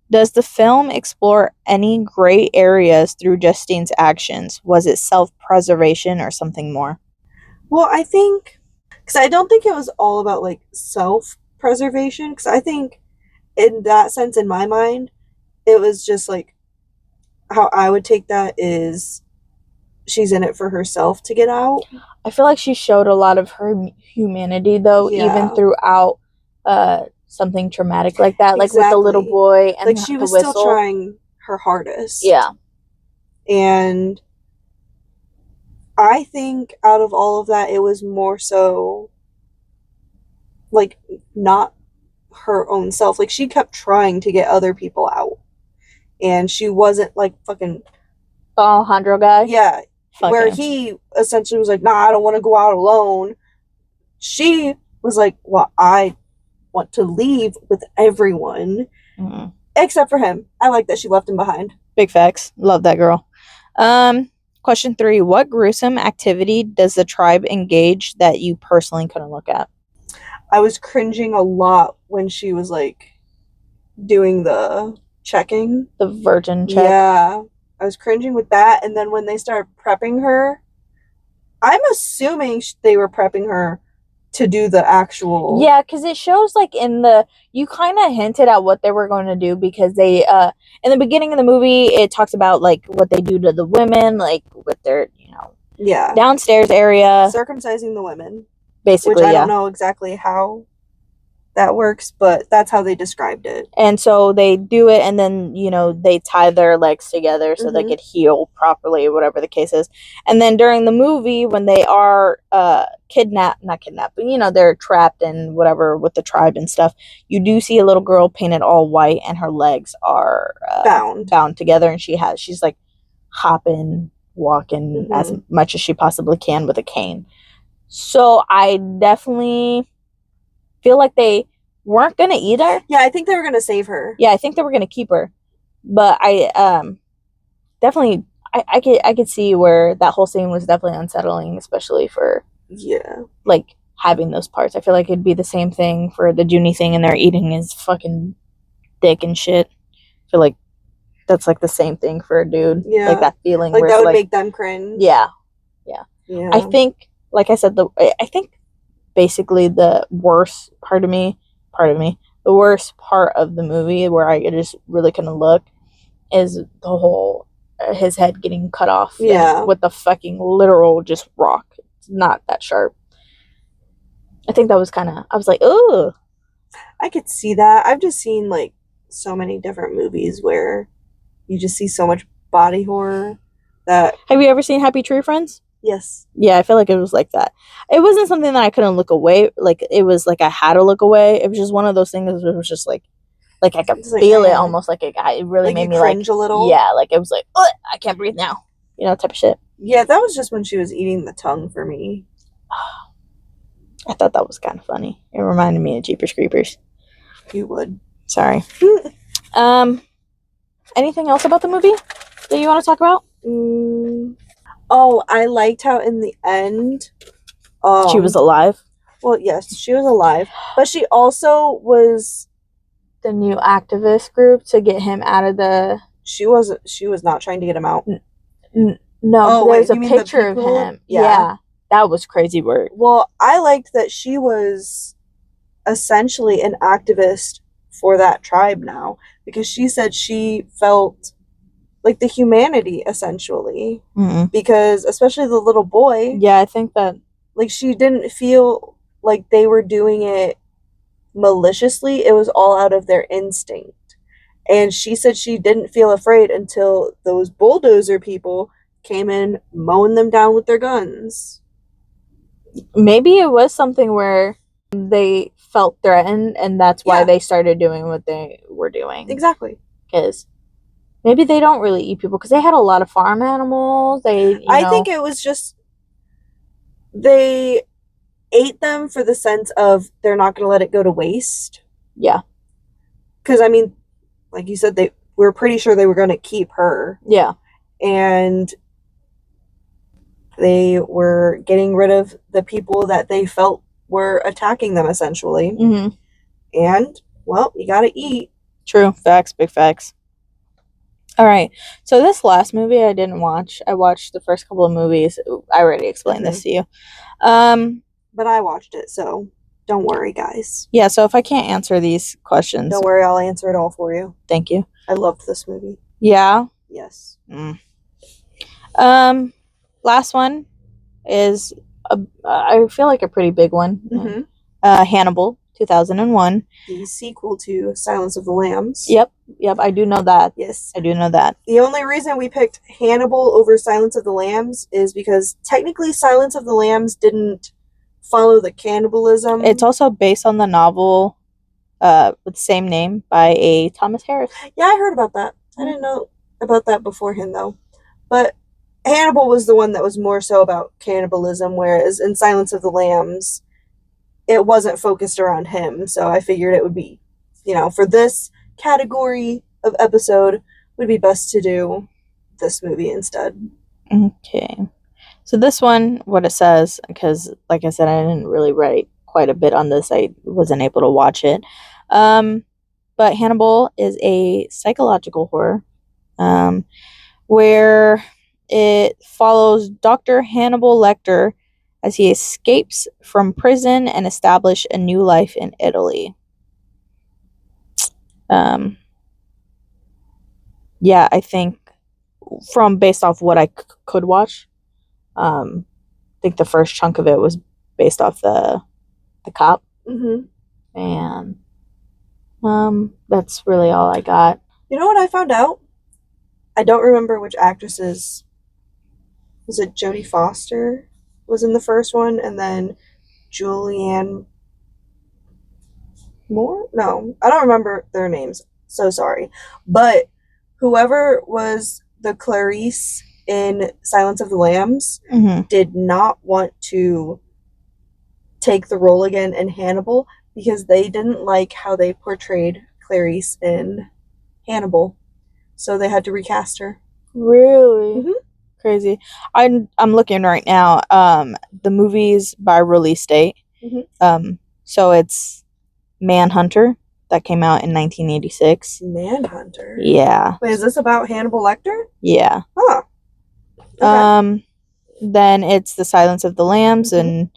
Speaker 2: Does the film explore any gray areas through Justine's actions? Was it self-preservation or something more?
Speaker 1: Well, I think because I don't think it was all about like self-preservation. Because I think in that sense, in my mind, it was just like how I would take that is she's in it for herself to get out.
Speaker 2: I feel like she showed a lot of her humanity though, even
Speaker 1: Yeah.
Speaker 2: throughout something traumatic like that, like with the little
Speaker 1: Exactly.
Speaker 2: boy and
Speaker 1: Like she
Speaker 2: the
Speaker 1: was still
Speaker 2: whistle.
Speaker 1: trying her hardest.
Speaker 2: Yeah.
Speaker 1: And I think out of all of that, it was more so like not her own self. Like she kept trying to get other people out. And she wasn't like fucking,
Speaker 2: The Alejandro guy.
Speaker 1: yeah,
Speaker 2: Fuck
Speaker 1: where
Speaker 2: him.
Speaker 1: he essentially was like, "Nah, I don't want to go out alone." She was like, "Well, I want to leave with everyone
Speaker 2: Mhm.
Speaker 1: except for him." I like that she left him behind.
Speaker 2: Big facts. Love that girl. Question 3. What gruesome activity does the tribe engage that you personally couldn't look at?
Speaker 1: I was cringing a lot when she was like doing the checking.
Speaker 2: The virgin check.
Speaker 1: Yeah. I was cringing with that. And then when they started prepping her, I'm assuming they were prepping her to do the actual.
Speaker 2: Yeah, because it shows like in the you kind of hinted at what they were going to do because they in the beginning of the movie it talks about like what they do to the women like with their
Speaker 1: Yeah.
Speaker 2: downstairs area
Speaker 1: Circumcising the women.
Speaker 2: basically.
Speaker 1: Which I
Speaker 2: yeah.
Speaker 1: don't know exactly how that works, but that's how they described it.
Speaker 2: And so they do it, and then they tie their legs together so they
Speaker 1: Mhm.
Speaker 2: could heal properly, whatever the case is. And then during the movie, when they are not kidnapped, but they're trapped and whatever with the tribe and stuff, you do see a little girl painted all white, and her legs are bound together, and she's like hopping, walking as much as she possibly can with a cane. So I definitely feel like they weren't gonna eat her.
Speaker 1: Yeah, I think they were gonna save her.
Speaker 2: Yeah, I think they were gonna keep her, but I definitely I could see where that whole scene was definitely unsettling, especially for like having those parts. I feel like it'd be the same thing for the Junie thing, and they're eating his fucking dick and shit. I feel like that's like the same thing for a dude.
Speaker 1: Yeah,
Speaker 2: like that feeling
Speaker 1: like
Speaker 2: where
Speaker 1: that
Speaker 2: it's
Speaker 1: would
Speaker 2: like,
Speaker 1: make them cringe.
Speaker 2: Yeah.
Speaker 1: Yeah.
Speaker 2: I think, like I said, I think basically the worst part of me, the worst part of the movie where I just really couldn't look is the whole his head getting cut off.
Speaker 1: Yeah.
Speaker 2: With the fucking literal just rock. It's not that sharp. I think that was kind of, I was like, ugh.
Speaker 1: I could see that. I've just seen like so many different movies where you just see so much body horror that.
Speaker 2: Have you ever seen Happy Tree Friends?
Speaker 1: Yes.
Speaker 2: Yeah, I feel like it was like that. It wasn't something that I couldn't look away. Like, it was like I had to look away. It was just one of those things that was just like I could feel it almost like it really
Speaker 1: like
Speaker 2: made
Speaker 1: you
Speaker 2: me
Speaker 1: cringe a little.
Speaker 2: Yeah, like it was like, ugh, I can't breathe now. Type of shit.
Speaker 1: Yeah, that was just when she was eating the tongue for me.
Speaker 2: I thought that was kind of funny. It reminded me of Jeepers Creepers.
Speaker 1: You would.
Speaker 2: Sorry. Anything else about the movie that you want to talk about?
Speaker 1: Oh, I liked how in the end,
Speaker 2: she was alive.
Speaker 1: Well, yes, she was alive, but she also was
Speaker 2: the new activist group to get him out of the.
Speaker 1: She was not trying to get him out.
Speaker 2: No, there's a picture of him. Yeah, that was crazy work.
Speaker 1: Well, I liked that she was essentially an activist for that tribe now because she said she felt like the humanity essentially because especially the little boy.
Speaker 2: Yeah, I think that
Speaker 1: like she didn't feel like they were doing it maliciously. It was all out of their instinct. And she said she didn't feel afraid until those bulldozer people came in mowing them down with their guns.
Speaker 2: Maybe it was something where they felt threatened, and that's why
Speaker 1: Yeah.
Speaker 2: they started doing what they were doing.
Speaker 1: Exactly.
Speaker 2: Because maybe they don't really eat people, because they had a lot of farm animals.
Speaker 1: I think it was just they ate them for the sense of they're not going to let it go to waste.
Speaker 2: Yeah.
Speaker 1: Because, I mean, like you said, we're pretty sure they were going to keep her.
Speaker 2: Yeah.
Speaker 1: And they were getting rid of the people that they felt were attacking them, essentially.
Speaker 2: Mm-hmm.
Speaker 1: And, well, you gotta eat.
Speaker 2: True. Facts. Big facts. All right. So this last movie I didn't watch. I watched the first couple of movies. I already explained this to you.
Speaker 1: But I watched it, so don't worry, guys.
Speaker 2: Yeah, so if I can't answer these questions,
Speaker 1: Don't worry, I'll answer it all for you.
Speaker 2: thank you.
Speaker 1: I loved this movie.
Speaker 2: Yeah.
Speaker 1: Yes.
Speaker 2: Last one is I feel like a pretty big one.
Speaker 1: Mm-hmm.
Speaker 2: Hannibal, 2001.
Speaker 1: The sequel to Silence of the Lambs.
Speaker 2: Yep, I do know that.
Speaker 1: Yes.
Speaker 2: I do know that.
Speaker 1: The only reason we picked Hannibal over Silence of the Lambs is because technically Silence of the Lambs didn't follow the cannibalism.
Speaker 2: It's also based on the novel with the same name by a Thomas Harris.
Speaker 1: Yeah, I heard about that. I didn't know about that beforehand, though. But Hannibal was the one that was more so about cannibalism, whereas in Silence of the Lambs, it wasn't focused around him. So I figured it would be, for this category of episode, would be best to do this movie instead.
Speaker 2: Okay. So this one, what it says, because like I said, I didn't really write quite a bit on this. I wasn't able to watch it. But Hannibal is a psychological horror where it follows Dr. Hannibal Lecter as he escapes from prison and establish a new life in Italy. Yeah, I think based off what I could watch, I think the first chunk of it was based off the cop.
Speaker 1: Mm-hmm.
Speaker 2: And that's really all I got.
Speaker 1: You know what I found out? I don't remember which actresses. Was it Jodie Foster was in the first one, and then Julianne Moore? No, I don't remember their names. So sorry. But whoever was the Clarice in Silence of the Lambs did not want to take the role again in Hannibal because they didn't like how they portrayed Clarice in Hannibal. So they had to recast her.
Speaker 2: Really?
Speaker 1: Mm-hmm.
Speaker 2: Crazy. I'm looking right now. The movie's by release date.
Speaker 1: Mm-hmm.
Speaker 2: So it's Manhunter that came out in 1986.
Speaker 1: Manhunter.
Speaker 2: Yeah.
Speaker 1: Wait, is this about Hannibal Lecter?
Speaker 2: Yeah.
Speaker 1: Huh. Okay.
Speaker 2: Then it's The Silence of the Lambs in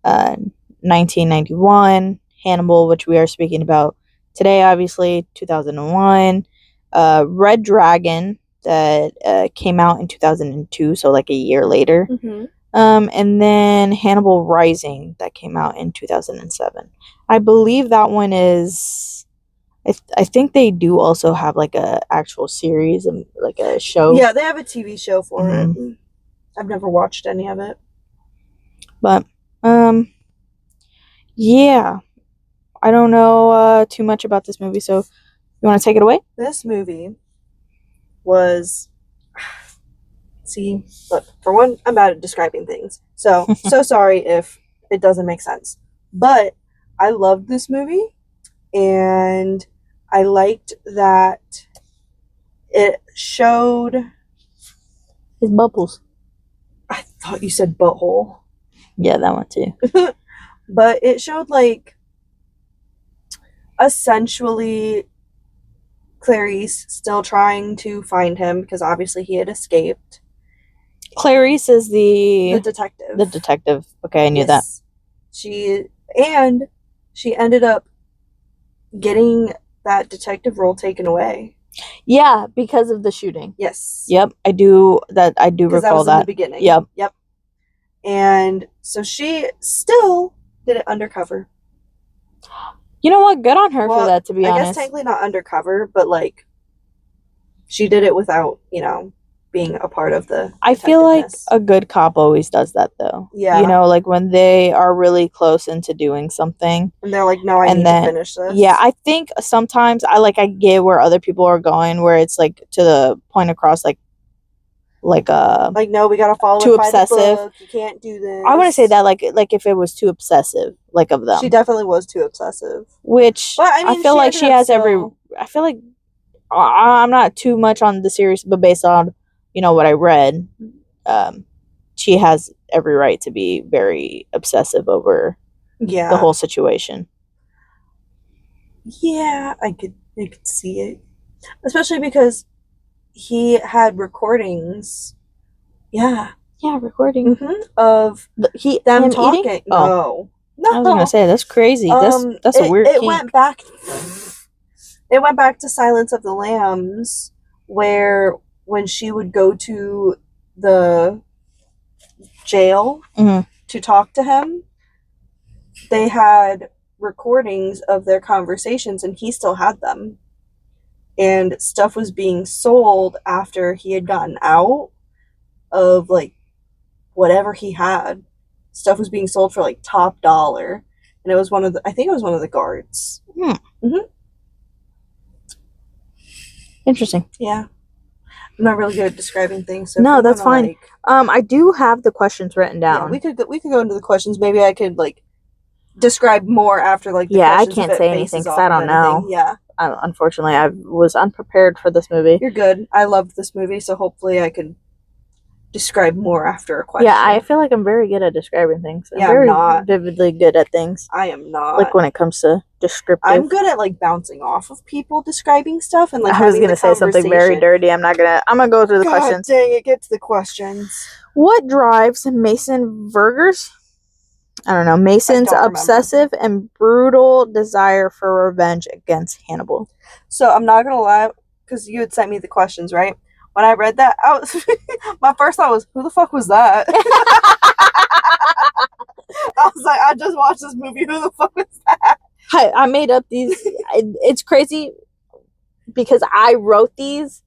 Speaker 2: 1991. Hannibal, which we are speaking about today, obviously, 2001. Red Dragon that came out in 2002, so like a year later.
Speaker 1: Mm-hmm.
Speaker 2: And then Hannibal Rising that came out in 2007. I believe that one is. I think they do also have like a actual series and like a show.
Speaker 1: Yeah, they have a TV show for it. I've never watched any of it.
Speaker 2: But yeah, I don't know too much about this movie, so you want to take it away?
Speaker 1: This movie was. See, look, for one, I'm bad at describing things. So sorry if it doesn't make sense. But I loved this movie, and I liked that it showed.
Speaker 2: His bubbles.
Speaker 1: I thought you said butthole.
Speaker 2: Yeah, that one too.
Speaker 1: But it showed, like, essentially Clarice still trying to find him because obviously he had escaped.
Speaker 2: Clarice is the
Speaker 1: detective.
Speaker 2: The detective. Okay, I knew that.
Speaker 1: She ended up getting that detective role taken away.
Speaker 2: Yeah, because of the shooting.
Speaker 1: Yes.
Speaker 2: Yep, I do recall
Speaker 1: that was
Speaker 2: that.
Speaker 1: in the beginning. Yep. And so she still did it undercover.
Speaker 2: You know what? Good on her for
Speaker 1: Well,
Speaker 2: that, to be
Speaker 1: I guess
Speaker 2: honest.
Speaker 1: technically not undercover, but like she did it without, being a part of the
Speaker 2: I feel like
Speaker 1: detectiveness.
Speaker 2: a good cop always does that, though.
Speaker 1: Yeah.
Speaker 2: You know, like when they are really close into doing something.
Speaker 1: And they're like, no, I
Speaker 2: And
Speaker 1: need
Speaker 2: then,
Speaker 1: to finish this.
Speaker 2: yeah, I think sometimes I get where other people are going, where it's like to the point across like
Speaker 1: Like, no, we gotta follow
Speaker 2: too
Speaker 1: it by the
Speaker 2: obsessive.
Speaker 1: book. You can't do this.
Speaker 2: I want to say that like if it was too obsessive, like of them,
Speaker 1: She definitely was too obsessive.
Speaker 2: which
Speaker 1: But I mean,
Speaker 2: I feel
Speaker 1: she
Speaker 2: like
Speaker 1: ended
Speaker 2: she
Speaker 1: up
Speaker 2: has
Speaker 1: still-
Speaker 2: I feel like I'm not too much on the series, but based on what I read, she has every right to be very obsessive over
Speaker 1: Yeah.
Speaker 2: the whole situation.
Speaker 1: Yeah, I could see it. Especially because he had recordings. Yeah.
Speaker 2: Yeah, recording
Speaker 1: Of them
Speaker 2: him
Speaker 1: talking.
Speaker 2: eating.
Speaker 1: No. No.
Speaker 2: I was gonna say that's crazy. That's a weird
Speaker 1: it
Speaker 2: kink.
Speaker 1: went back it went back to Silence of the Lambs, where when she would go to the jail to talk to him, they had recordings of their conversations and he still had them. And stuff was being sold after he had gotten out of like whatever he had. Stuff was being sold for like top dollar. And it was I think it was one of the guards.
Speaker 2: Interesting.
Speaker 1: Yeah. I'm not really good at describing things. So
Speaker 2: no, that's fine. I do have the questions written down.
Speaker 1: Yeah, we could go into the questions. Maybe I could like describe more after like the
Speaker 2: I
Speaker 1: questions
Speaker 2: can't
Speaker 1: if it
Speaker 2: say anything
Speaker 1: bases
Speaker 2: because
Speaker 1: off
Speaker 2: I
Speaker 1: of
Speaker 2: don't
Speaker 1: anything.
Speaker 2: know.
Speaker 1: Yeah,
Speaker 2: unfortunately, I was unprepared for this movie.
Speaker 1: you're good. I loved this movie, so hopefully I could describe more after a question.
Speaker 2: Yeah, I feel like I'm very good at describing things. I'm
Speaker 1: Yeah,
Speaker 2: very
Speaker 1: I'm not.
Speaker 2: vividly good at things.
Speaker 1: I am not.
Speaker 2: Like when it comes to descriptive.
Speaker 1: I'm good at like bouncing off of people describing stuff and like
Speaker 2: I was
Speaker 1: having
Speaker 2: gonna
Speaker 1: the
Speaker 2: say something very
Speaker 1: conversation.
Speaker 2: dirty. I'm gonna go through the
Speaker 1: God
Speaker 2: questions.
Speaker 1: dang it, get to the questions.
Speaker 2: What drives Mason Verger's? I don't know. Mason's obsessive and brutal desire for revenge against Hannibal.
Speaker 1: So I'm not gonna lie, because you had sent me the questions, right? When I read that, my first thought was, who the fuck was that? I was like, I just watched this movie. Who the fuck was that?
Speaker 2: I made up these. It's crazy because I wrote these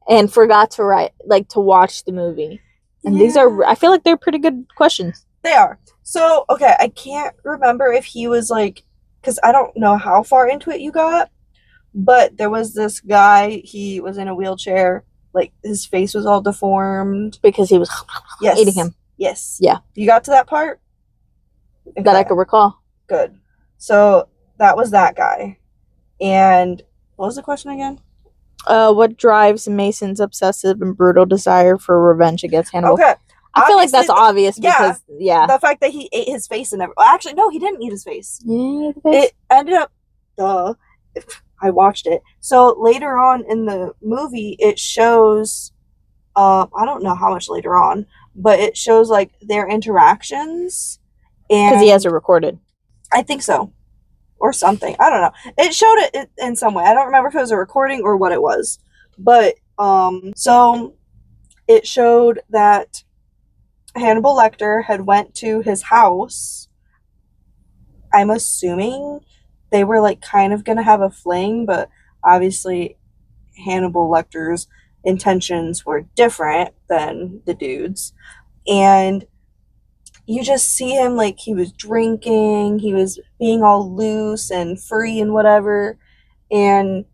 Speaker 2: and forgot to watch the movie. And these are, I feel like they're pretty good questions.
Speaker 1: They are. So, okay, I can't remember if he was like, because I don't know how far into it you got, but there was this guy, he was in a wheelchair, like his face was all deformed.
Speaker 2: Because he was eating him.
Speaker 1: Yes.
Speaker 2: Yeah.
Speaker 1: You got to that part? Okay.
Speaker 2: That I could recall.
Speaker 1: Good. So that was that guy. And what was the question again?
Speaker 2: What drives Mason's obsessive and brutal desire for revenge against Hannibal?
Speaker 1: Okay.
Speaker 2: I feel like that's obvious because,
Speaker 1: the fact that he ate his face and everything. Well, actually, no, he didn't eat his face.
Speaker 2: Yeah,
Speaker 1: It ended up, I watched it. So later on in the movie, it shows, I don't know how much later on, but it shows like their interactions.
Speaker 2: Because he has it recorded.
Speaker 1: I think so. Or something. I don't know. It showed it in some way. I don't remember if it was a recording or what it was. But, so it showed that Hannibal Lecter had went to his house. I'm assuming they were like kind of gonna have a fling, but obviously Hannibal Lecter's intentions were different than the dude's. And you just see him like he was drinking, he was being all loose and free and whatever. And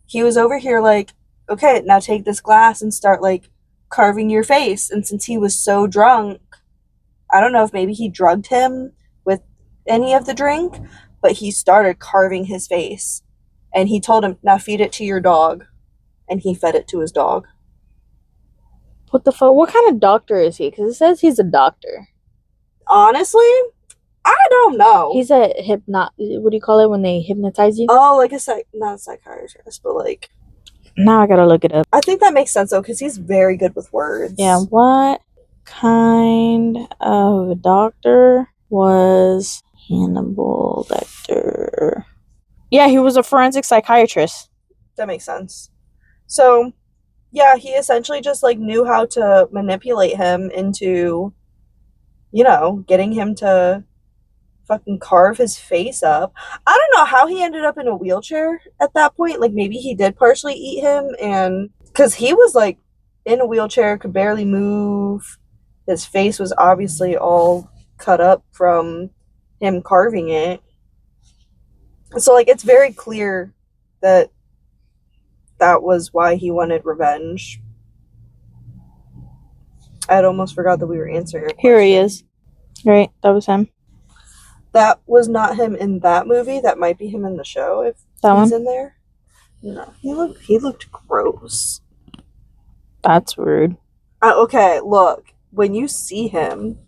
Speaker 1: he was over here like, okay, now take this glass and start like carving your face. And since he was so drunk, I don't know if maybe he drugged him with any of the drink, but he started carving his face. And he told him, now feed it to your dog. And he fed it to his dog.
Speaker 2: What the fuck? What kind of doctor is he? Because it says he's a doctor.
Speaker 1: Honestly, I don't know.
Speaker 2: He's a what do you call it when they hypnotize you?
Speaker 1: Oh, like not a psychiatrist, but like.
Speaker 2: Now I gotta look it up.
Speaker 1: I think that makes sense though, because he's very good with words.
Speaker 2: Yeah, what kind of doctor was Hannibal Lecter? Yeah, he was a forensic psychiatrist.
Speaker 1: That makes sense. So, yeah, he essentially just like knew how to manipulate him into, getting him to fucking carve his face up. I don't know how he ended up in a wheelchair at that point. Like, maybe he did partially eat him, and because he was like in a wheelchair, could barely move. His face was obviously all cut up from him carving it. So, like, it's very clear that that was why he wanted revenge. I'd almost forgot that we were answering a question.
Speaker 2: Here he is. Right, that was him.
Speaker 1: That was not him in that movie. That might be him in the show if
Speaker 2: That
Speaker 1: he's
Speaker 2: one?
Speaker 1: in there. No, he looked gross.
Speaker 2: That's rude.
Speaker 1: Okay, look, when you see him,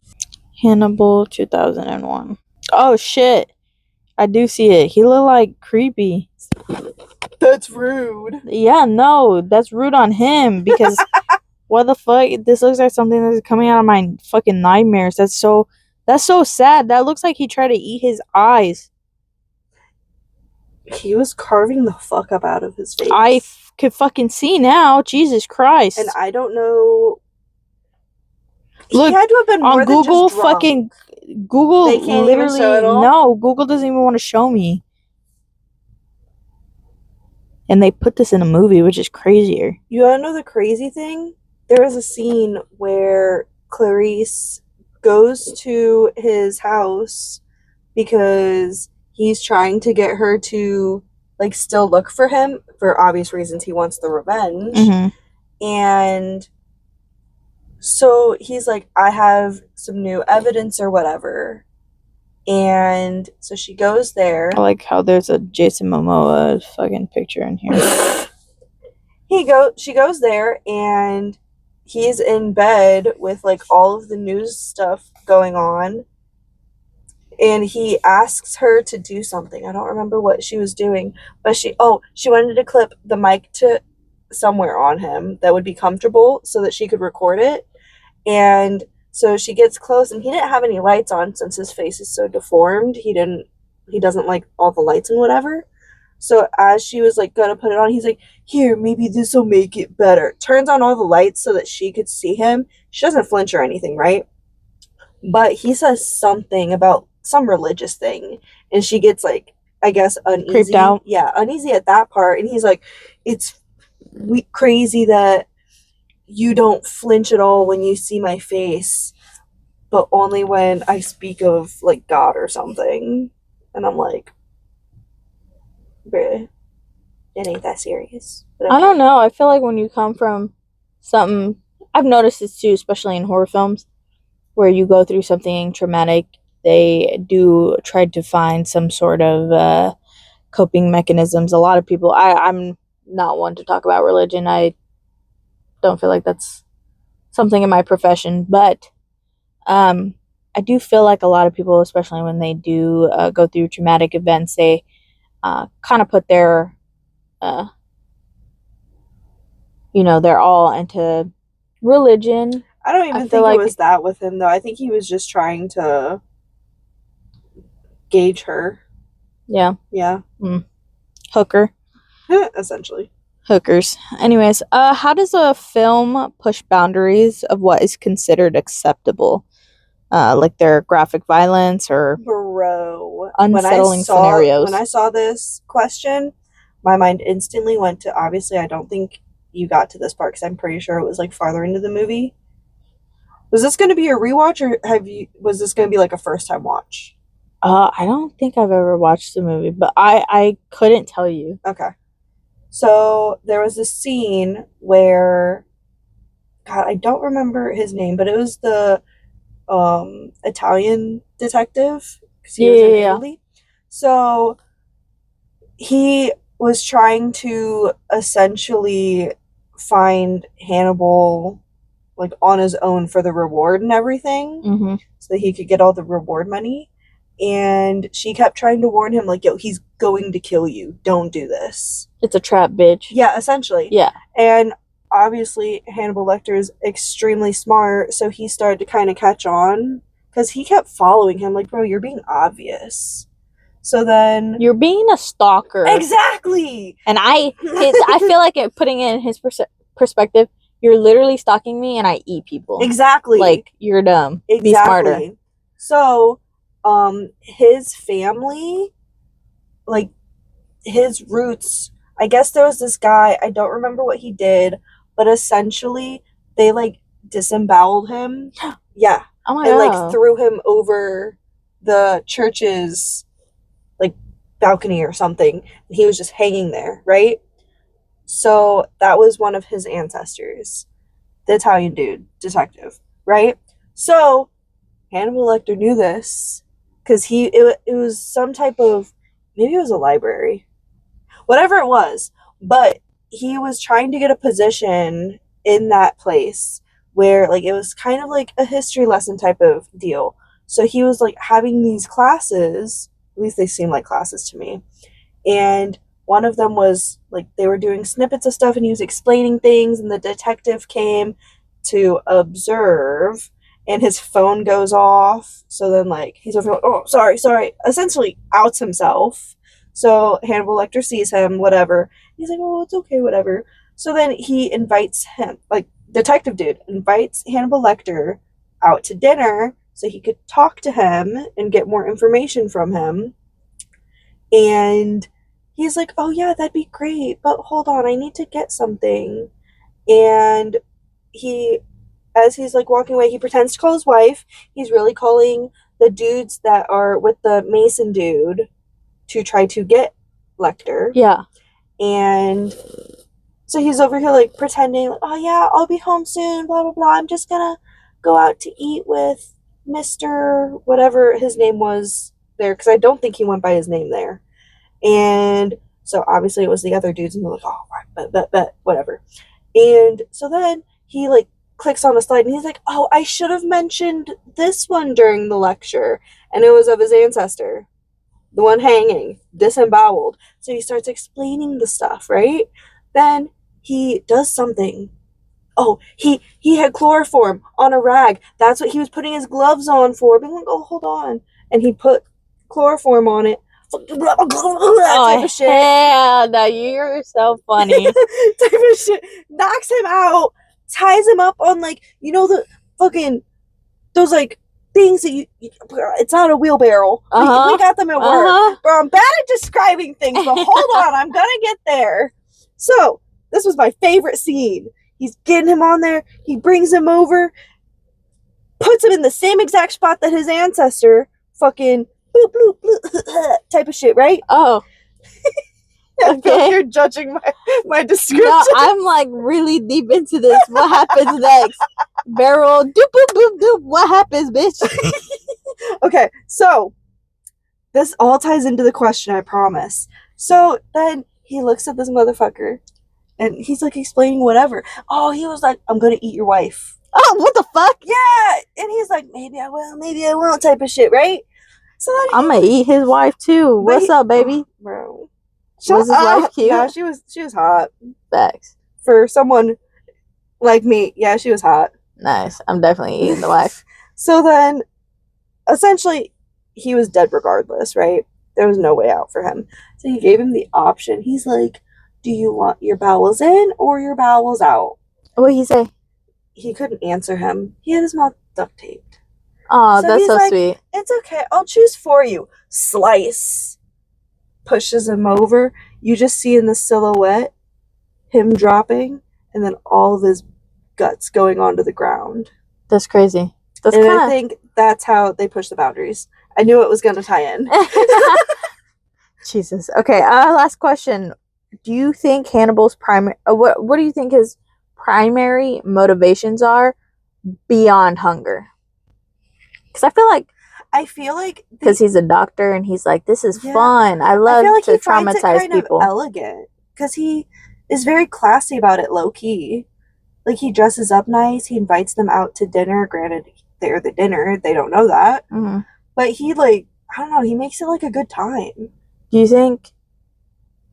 Speaker 2: Hannibal 2001. Oh shit. I do see it. He looked like creepy.
Speaker 1: that's rude.
Speaker 2: Yeah, no, that's rude on him because what the fuck? This looks like something that's coming out of my fucking nightmares. That's so sad. That looks like he tried to eat his eyes.
Speaker 1: He was carving the fuck up out of his face.
Speaker 2: I could fucking see now. Jesus Christ.
Speaker 1: And I don't know.
Speaker 2: Look,
Speaker 1: he had to have been more
Speaker 2: on Google,
Speaker 1: than just drunk.
Speaker 2: fucking Google
Speaker 1: They can't
Speaker 2: literally
Speaker 1: even show it all?
Speaker 2: no. Google doesn't even want to show me. And they put this in a movie, which is crazier.
Speaker 1: You wanna know the crazy thing? There is a scene where Clarice goes to his house because he's trying to get her to like still look for him for obvious reasons. He wants the revenge.
Speaker 2: Mm-hmm.
Speaker 1: And so he's like, I have some new evidence or whatever. And so she goes there.
Speaker 2: I like how there's a Jason Momoa fucking picture in here.
Speaker 1: She goes there and he's in bed with like all of the news stuff going on. And he asks her to do something. I don't remember what she was doing, but she wanted to clip the mic to somewhere on him that would be comfortable so that she could record it. And so she gets close, and he didn't have any lights on since his face is so deformed. He doesn't like all the lights and whatever. So as she was like gonna put it on, he's like, here, maybe this will make it better. Turns on all the lights so that she could see him. She doesn't flinch or anything, right? But he says something about some religious thing, and she gets like, I guess, uneasy.
Speaker 2: Creeped out.
Speaker 1: Yeah, uneasy at that part. And he's like, it's crazy that you don't flinch at all when you see my face, but only when I speak of like God or something. And I'm like, bruh, it ain't that serious. But okay.
Speaker 2: I don't know. I feel like when you come from something, I've noticed this too, especially in horror films, where you go through something traumatic, they do try to find some sort of coping mechanisms. A lot of people, I'm not one to talk about religion. I don't feel like that's something in my profession, but I do feel like a lot of people, especially when they do go through traumatic events, they kind of put their they're all into religion.
Speaker 1: I don't even think it was that with him, though. I think he was just trying to gauge her.
Speaker 2: Yeah.
Speaker 1: Yeah.
Speaker 2: Hooker.
Speaker 1: Essentially.
Speaker 2: Hookers. Anyways, how does a film push boundaries of what is considered acceptable? Like their graphic violence or unsettling scenarios.
Speaker 1: When I saw this question, my mind instantly went to, obviously, I don't think you got to this part because I'm pretty sure it was like farther into the movie. Was this going to be a rewatch, or was this going to be like a first time watch?
Speaker 2: I don't think I've ever watched the movie, but I couldn't tell you.
Speaker 1: Okay. So there was this scene where, God, I don't remember his name, but it was the Italian detective. He was in Italy. So he was trying to essentially find Hannibal like on his own for the reward and everything, so that he could get all the reward money. And she kept trying to warn him, like, yo, he's going to kill you. Don't do this.
Speaker 2: It's a trap, bitch.
Speaker 1: Yeah, essentially.
Speaker 2: Yeah.
Speaker 1: And obviously, Hannibal Lecter is extremely smart, so he started to kind of catch on. Because he kept following him, like, bro, you're being obvious. So then...
Speaker 2: You're being a stalker.
Speaker 1: Exactly!
Speaker 2: And I feel like putting it in his perspective, you're literally stalking me and I eat people.
Speaker 1: Exactly.
Speaker 2: Like, you're dumb.
Speaker 1: Exactly.
Speaker 2: Be smarter.
Speaker 1: So... his family, like his roots, I guess there was this guy, I don't remember what he did, but essentially they like disemboweled him. Yeah.
Speaker 2: Oh my
Speaker 1: And like
Speaker 2: god.
Speaker 1: threw him over the church's like balcony or something. And he was just hanging there, right? So that was one of his ancestors, the Italian dude, detective, right? So Hannibal Lecter knew this because it was some type of, maybe it was a library, whatever it was, but he was trying to get a position in that place where like it was kind of like a history lesson type of deal. So he was like having these classes, at least they seemed like classes to me. And one of them was like they were doing snippets of stuff and he was explaining things and the detective came to observe and his phone goes off. So then like he's over like, oh sorry, essentially outs himself. So Hannibal Lecter sees him, whatever. He's like, oh, it's okay, whatever. So then he invites him, like detective dude invites Hannibal Lecter out to dinner so he could talk to him and get more information from him. And he's like, oh yeah, that'd be great, but hold on, I need to get something. And he, as he's like walking away, he pretends to call his wife. He's really calling the dudes that are with the Mason dude to try to get Lecter.
Speaker 2: Yeah.
Speaker 1: And so he's over here like pretending, like, oh yeah, I'll be home soon, blah blah blah. I'm just gonna go out to eat with Mr. whatever his name was there, because I don't think he went by his name there. And so obviously it was the other dudes, and they're like, oh, right, bet, whatever. And so then he like clicks on a slide, and he's like, oh, I should have mentioned this one during the lecture, and it was of his ancestor, the one hanging, disemboweled. So he starts explaining the stuff, right? Then he does something. Oh, he had chloroform on a rag. That's what he was putting his gloves on for. Being like, oh, hold on, and he put chloroform on it.
Speaker 2: Oh,
Speaker 1: Type of shit.
Speaker 2: hell no, you're so funny.
Speaker 1: Type of shit. Knocks him out. Ties him up on like, you know, the fucking those like things that it's not a wheelbarrow. We got them at work. Bro, I'm bad at describing things, but hold on, I'm gonna get there. So this was my favorite scene. He's getting him on there. He brings him over, puts him in the same exact spot that his ancestor fucking bloop, bloop, bloop, type of shit, right?
Speaker 2: Oh.
Speaker 1: I feel like you're judging my description.
Speaker 2: No, I'm like really deep into this. What happens next? Barrel, doop, boop, boop, doop. What happens, bitch?
Speaker 1: Okay, so this all ties into the question, I promise. So then he looks at this motherfucker and he's like explaining whatever. Oh, he was like, I'm gonna eat your wife.
Speaker 2: Oh, what the fuck?
Speaker 1: Yeah. And he's like, maybe I will, maybe I won't, type of shit, right? So then
Speaker 2: I'm gonna eat his wife too. What's up, baby?
Speaker 1: Bro.
Speaker 2: Was his wife cute?
Speaker 1: No, she was hot.
Speaker 2: Facts.
Speaker 1: For someone like me, yeah, she was hot.
Speaker 2: Nice. I'm definitely eating the wife.
Speaker 1: So then, essentially, he was dead regardless, right? There was no way out for him. So he gave him the option. He's like, do you want your bowels in or your bowels out?
Speaker 2: What'd he say?
Speaker 1: He couldn't answer him. He had his mouth duct taped.
Speaker 2: Oh,
Speaker 1: So
Speaker 2: that's
Speaker 1: he's
Speaker 2: so
Speaker 1: like,
Speaker 2: sweet.
Speaker 1: It's okay. I'll choose for you. Slice. Pushes him over. You just see in the silhouette him dropping and then all of his guts going onto the ground.
Speaker 2: That's crazy. That's
Speaker 1: And
Speaker 2: kinda...
Speaker 1: I think that's how they push the boundaries. I knew it was going to tie in.
Speaker 2: Jesus. Okay, last question. Do you think Hannibal's primary... what do you think his primary motivations are beyond hunger? Because I feel like because he's a doctor and he's like, this is fun. I love to traumatize people.
Speaker 1: Elegant because he is very classy about it, low key. Like he dresses up nice. He invites them out to dinner. Granted, they're the dinner. They don't know that.
Speaker 2: Mm-hmm.
Speaker 1: But he like, I don't know. He makes it like a good time.
Speaker 2: Do you think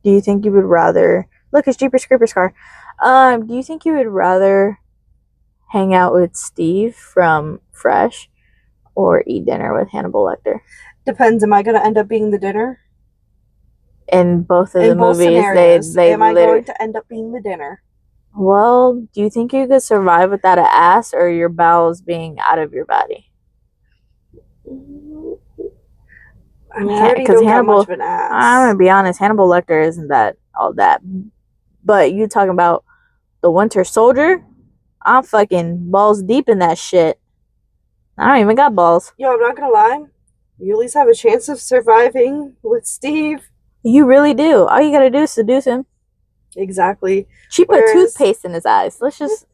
Speaker 2: you would rather look? It's Jeepers Creepers car. Do you think you would rather hang out with Steve from Fresh or eat dinner with Hannibal Lecter?
Speaker 1: Depends. Am I going to end up being the dinner?
Speaker 2: In both of the movies,
Speaker 1: scenarios,
Speaker 2: they
Speaker 1: am I going to end up being the dinner?
Speaker 2: Well, do you think you could survive without an ass or your bowels being out of your body?
Speaker 1: I mean, I already
Speaker 2: because
Speaker 1: don't got
Speaker 2: Hannibal.
Speaker 1: much of an
Speaker 2: I'm
Speaker 1: ass.
Speaker 2: gonna be honest. Hannibal Lecter isn't that all that. But you talking about the Winter Soldier? I'm fucking balls deep in that shit. I don't even got balls.
Speaker 1: Yo, I'm not gonna lie. You at least have a chance of surviving with Steve.
Speaker 2: You really do. All you gotta do is seduce him.
Speaker 1: Exactly.
Speaker 2: She put
Speaker 1: Whereas,
Speaker 2: toothpaste in his eyes. Let's just.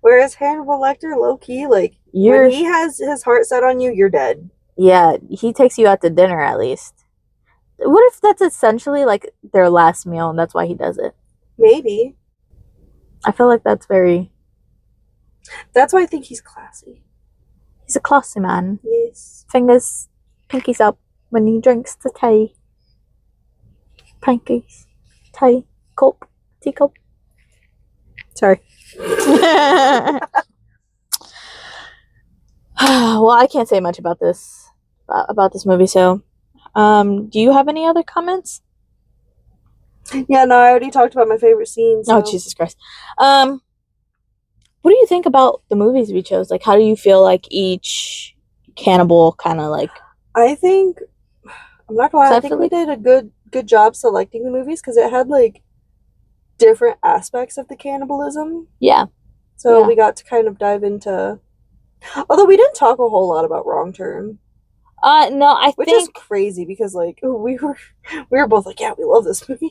Speaker 1: whereas Hannibal Lecter, low key, like
Speaker 2: You're.
Speaker 1: when he has his heart set on you, you're dead.
Speaker 2: Yeah, he takes you out to dinner at least. What if that's essentially like their last meal and that's why he does it?
Speaker 1: Maybe.
Speaker 2: I feel like that's very.
Speaker 1: That's why I think he's classy.
Speaker 2: He's a classy man.
Speaker 1: Yes.
Speaker 2: Fingers, pinkies up when he drinks the tea. Pinkies, tea, cup, teacup. Sorry. Well, I can't say much about this movie. So, do you have any other comments?
Speaker 1: Yeah, no, I already talked about my favorite scenes.
Speaker 2: Oh, Jesus Christ. What do you think about the movies we chose? Like, how do you feel like each cannibal kind of like?
Speaker 1: I think I'm not gonna lie.
Speaker 2: So
Speaker 1: I
Speaker 2: I
Speaker 1: think
Speaker 2: feel
Speaker 1: we
Speaker 2: like-
Speaker 1: did a good job selecting the movies because it had like different aspects of the cannibalism.
Speaker 2: Yeah.
Speaker 1: So
Speaker 2: Yeah.
Speaker 1: we got to kind of dive into. Although we didn't talk a whole lot about Wrong Turn,
Speaker 2: No, I
Speaker 1: which is
Speaker 2: think.
Speaker 1: crazy because like we were both like, yeah, we love this movie,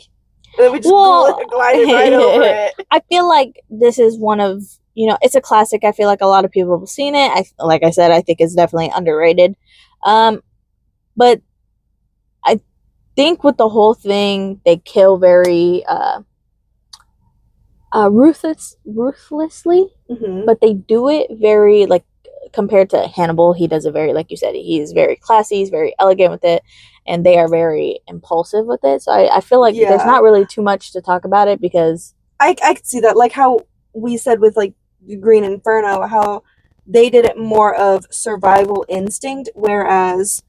Speaker 1: and then we just
Speaker 2: Well,
Speaker 1: glided right over it.
Speaker 2: I feel like this is one of it's a classic. I feel like a lot of people have seen it. Like I said, I think it's definitely underrated. But I think with the whole thing, they kill very ruthlessly,
Speaker 1: Mm-hmm.
Speaker 2: but they do it very like compared to Hannibal. He does it very, like you said, he is very classy. He's very elegant with it, and they are very impulsive with it. So I feel like there's
Speaker 1: Yeah.
Speaker 2: not really too much to talk about it because
Speaker 1: I could see that, like how we said with like Green Inferno, how they did it more of survival instinct, whereas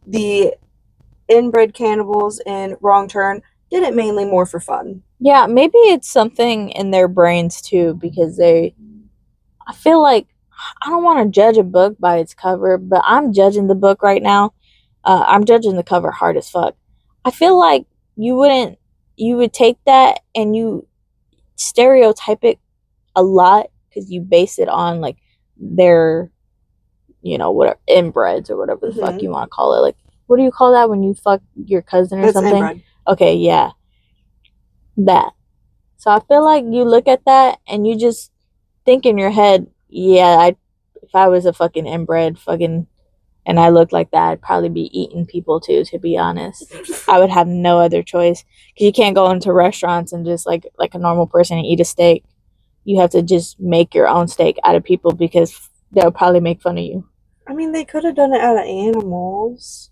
Speaker 1: the inbred cannibals in Wrong Turn did it mainly more for fun.
Speaker 2: yeah, maybe it's something in their brains too because I feel like I don't want to judge a book by its cover, but I'm judging the book right now. I'm judging the cover hard as fuck. I feel like you would take that and you stereotype it a lot because you base it on like their, whatever inbreds or whatever the fuck
Speaker 1: Mhm.
Speaker 2: you want to call it. Like, what do you call that when you fuck your cousin or
Speaker 1: It's
Speaker 2: something?
Speaker 1: inbred.
Speaker 2: Okay, yeah, that. So I feel like you look at that and you just think in your head, yeah, if I was a fucking inbred fucking and I looked like that, I'd probably be eating people too, to be honest. I would have no other choice because you can't go into restaurants and just like a normal person and eat a steak. You have to just make your own steak out of people because they'll probably make fun of you.
Speaker 1: I mean, they could have done it out of animals.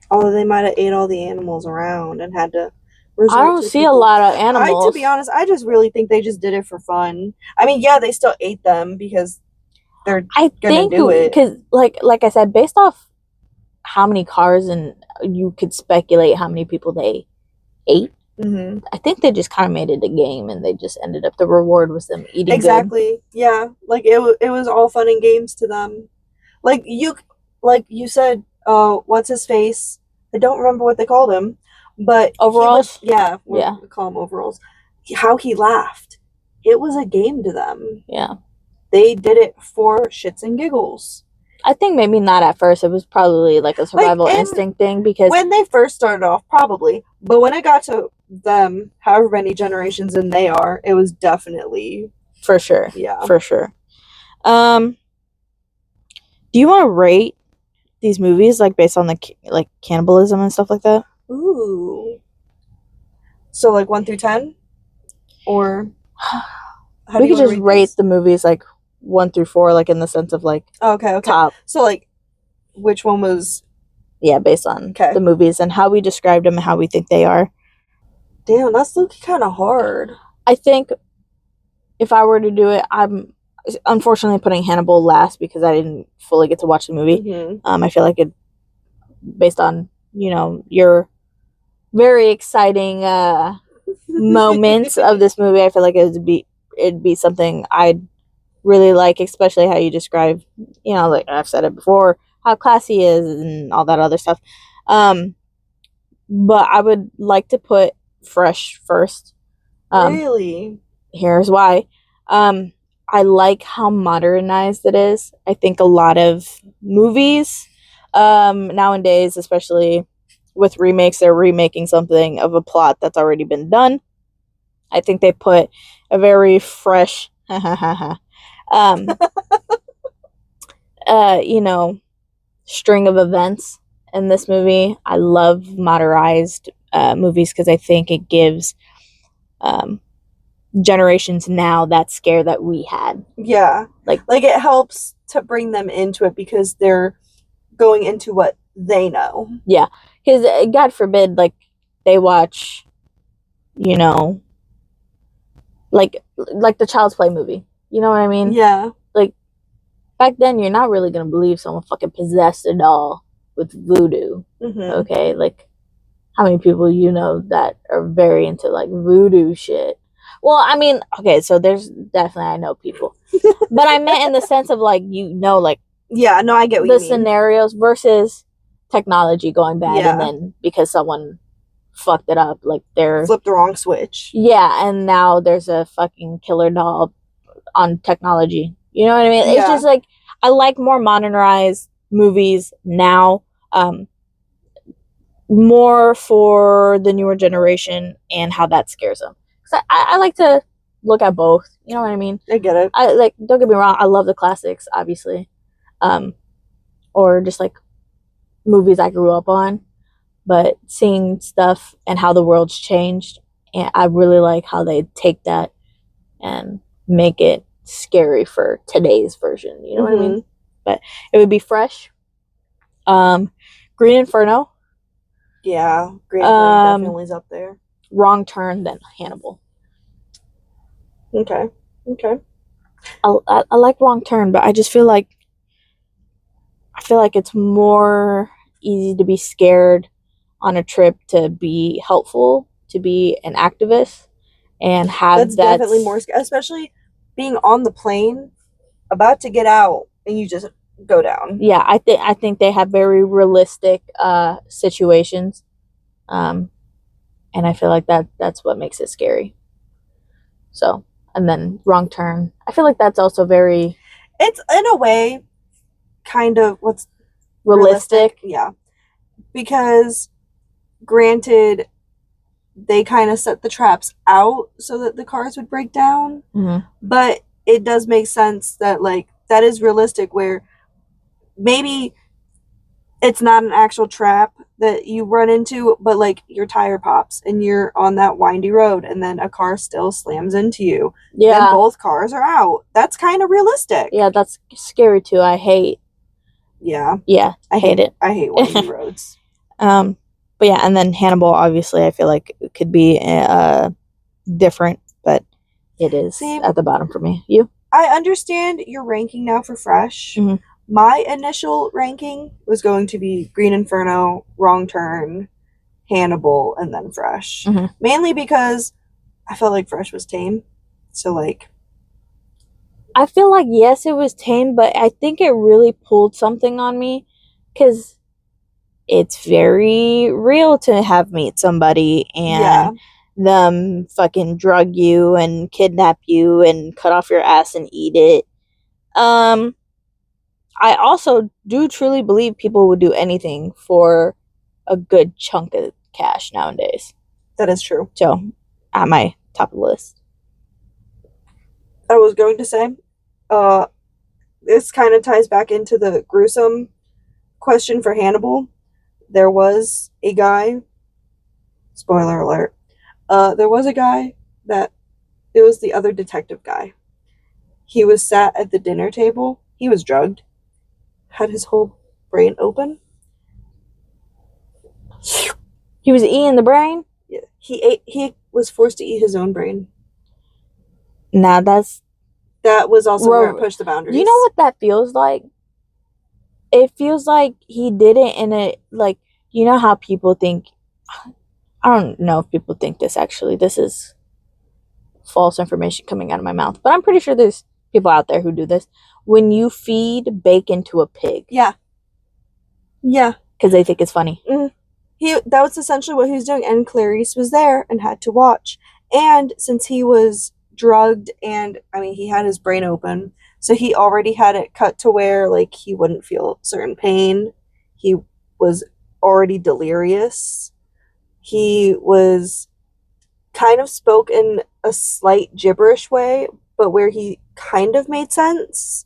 Speaker 1: Although they might have ate all the animals around and had to resort
Speaker 2: I don't
Speaker 1: to
Speaker 2: see a
Speaker 1: people.
Speaker 2: lot of animals.
Speaker 1: To be honest, I just really think they just did it for fun. I mean, yeah, they still ate them because they're
Speaker 2: I
Speaker 1: gonna
Speaker 2: think
Speaker 1: do it.
Speaker 2: because like I said, based off how many cars and you could speculate how many people they ate.
Speaker 1: Mm-hmm.
Speaker 2: I think they just kind of made it a game and they just ended up the reward was them eating
Speaker 1: Exactly. Yeah. Like it was all fun and games to them. Like you said, what's his face? I don't remember what they called him, but
Speaker 2: Overalls?
Speaker 1: Yeah,
Speaker 2: Yeah.
Speaker 1: we call him overalls. How he laughed. It was a game to them.
Speaker 2: Yeah.
Speaker 1: They did it for shits and giggles.
Speaker 2: I think maybe not at first. It was probably like a survival
Speaker 1: Like,
Speaker 2: instinct thing because
Speaker 1: When they first started off, probably. But when it got to them, however many generations in they are, it was definitely
Speaker 2: for sure.
Speaker 1: Yeah.
Speaker 2: For sure. Do you want to rate these movies like based on like cannibalism and stuff like that?
Speaker 1: Ooh. So like 1 through 10? Or how
Speaker 2: We
Speaker 1: do you
Speaker 2: could
Speaker 1: wanna
Speaker 2: just rate
Speaker 1: these?
Speaker 2: the movies like 1 through 4, like in the sense of like
Speaker 1: Okay.
Speaker 2: top.
Speaker 1: So like which one was
Speaker 2: Yeah, based on
Speaker 1: Okay.
Speaker 2: the movies and how we described them and how we think they are.
Speaker 1: Damn, that's looking kind of hard.
Speaker 2: I think if I were to do it, I'm unfortunately putting Hannibal last because I didn't fully get to watch the movie.
Speaker 1: Mm-hmm.
Speaker 2: I feel like it, based on your very exciting moments of this movie, I feel like it'd be something I'd really like, especially how you describe, like I've said it before, how classy he is and all that other stuff. But I would like to put Fresh first.
Speaker 1: Really?
Speaker 2: Here's why. I like how modernized it is. I think a lot of movies nowadays, especially with remakes, they're remaking something of a plot that's already been done. I think they put a very fresh um you know, string of events in this movie. I love modernized movies because I think it gives generations now that scare that we had.
Speaker 1: Yeah.
Speaker 2: Like
Speaker 1: it helps to bring them into it because they're going into what they know.
Speaker 2: Yeah, because God forbid, like they watch, you know, like the Child's Play movie. You know what I mean?
Speaker 1: Yeah.
Speaker 2: Like back then, you're not really gonna believe someone fucking possessed a doll with voodoo. Okay, like how many people you know that are very into like voodoo shit? Well, I mean, okay, so there's definitely I know people, but I meant in the sense of like like
Speaker 1: yeah, no, I get what
Speaker 2: the
Speaker 1: you mean.
Speaker 2: scenarios versus technology going bad, and then because someone fucked it up, like they're
Speaker 1: flipped the wrong switch.
Speaker 2: Yeah, and now there's a fucking killer doll on technology. You know what I mean?
Speaker 1: Yeah.
Speaker 2: It's just like I like more modernized movies now. More for the newer generation and how that scares them. Because I like to look at both. You know what I mean?
Speaker 1: I get it.
Speaker 2: I like. Don't get me wrong. I love the classics, obviously, or just like movies I grew up on. But seeing stuff and how the world's changed, and I really like how they take that and make it scary for today's version. You know what I mean? But it would be Fresh. Green Inferno.
Speaker 1: Yeah, Green Inferno definitely is up there.
Speaker 2: Wrong Turn, then Hannibal.
Speaker 1: Okay.
Speaker 2: I like Wrong Turn, but I just feel like it's more easy to be scared on a trip to be helpful, to be an activist, and have
Speaker 1: that's definitely more scary, especially being on the plane, about to get out, and you just go down.
Speaker 2: Yeah, I think they have very realistic situations, and I feel like that's what makes it scary. So, and then Wrong Turn, I feel like that's also very.
Speaker 1: It's in a way, kind of what's
Speaker 2: realistic.
Speaker 1: Yeah, because granted, they kind of set the traps out so that the cars would break down, but it does make sense that like that is realistic where maybe it's not an actual trap that you run into, but like your tire pops and you're on that windy road and then a car still slams into you.
Speaker 2: Yeah.
Speaker 1: Then both cars are out. That's kind of realistic.
Speaker 2: Yeah, that's scary too. I hate.
Speaker 1: Yeah.
Speaker 2: Yeah, I hate it.
Speaker 1: I hate windy roads.
Speaker 2: But yeah, and then Hannibal, obviously, I feel like it could be different, but it is at the bottom for me. You?
Speaker 1: I understand your ranking now for Fresh. My initial ranking was going to be Green Inferno, Wrong Turn, Hannibal, and then Fresh. Mainly because I felt like Fresh was tame. So, like...
Speaker 2: I feel like, yes, it was tame, but I think it really pulled something on me. Because it's very real to have meet somebody and them fucking drug you and kidnap you and cut off your ass and eat it. I also do truly believe people would do anything for a good chunk of cash nowadays.
Speaker 1: That is true.
Speaker 2: So, at my top of the list.
Speaker 1: I was going to say, this kind of ties back into the gruesome question for Hannibal. There was a guy, spoiler alert, there was a guy that, it was the other detective guy. He was sat at the dinner table. He was drugged. Had his whole brain open.
Speaker 2: He was eating the brain?
Speaker 1: Yeah. He was forced to eat his own brain.
Speaker 2: Nah,
Speaker 1: that was also where it pushed the boundaries.
Speaker 2: You know what that feels like? It feels like he did it in a, like, you know how people think, I don't know if people think this actually, this is false information coming out of my mouth, but I'm pretty sure there's people out there who do this. When you feed bacon to a pig.
Speaker 1: Yeah. Yeah.
Speaker 2: because they think it's funny.
Speaker 1: That was essentially what he was doing, and Clarice was there and had to watch. And since he was drugged and he had his brain open, so he already had it cut to where like he wouldn't feel certain pain. He was already delirious. He was kind of spoke in a slight gibberish way, but where he kind of made sense.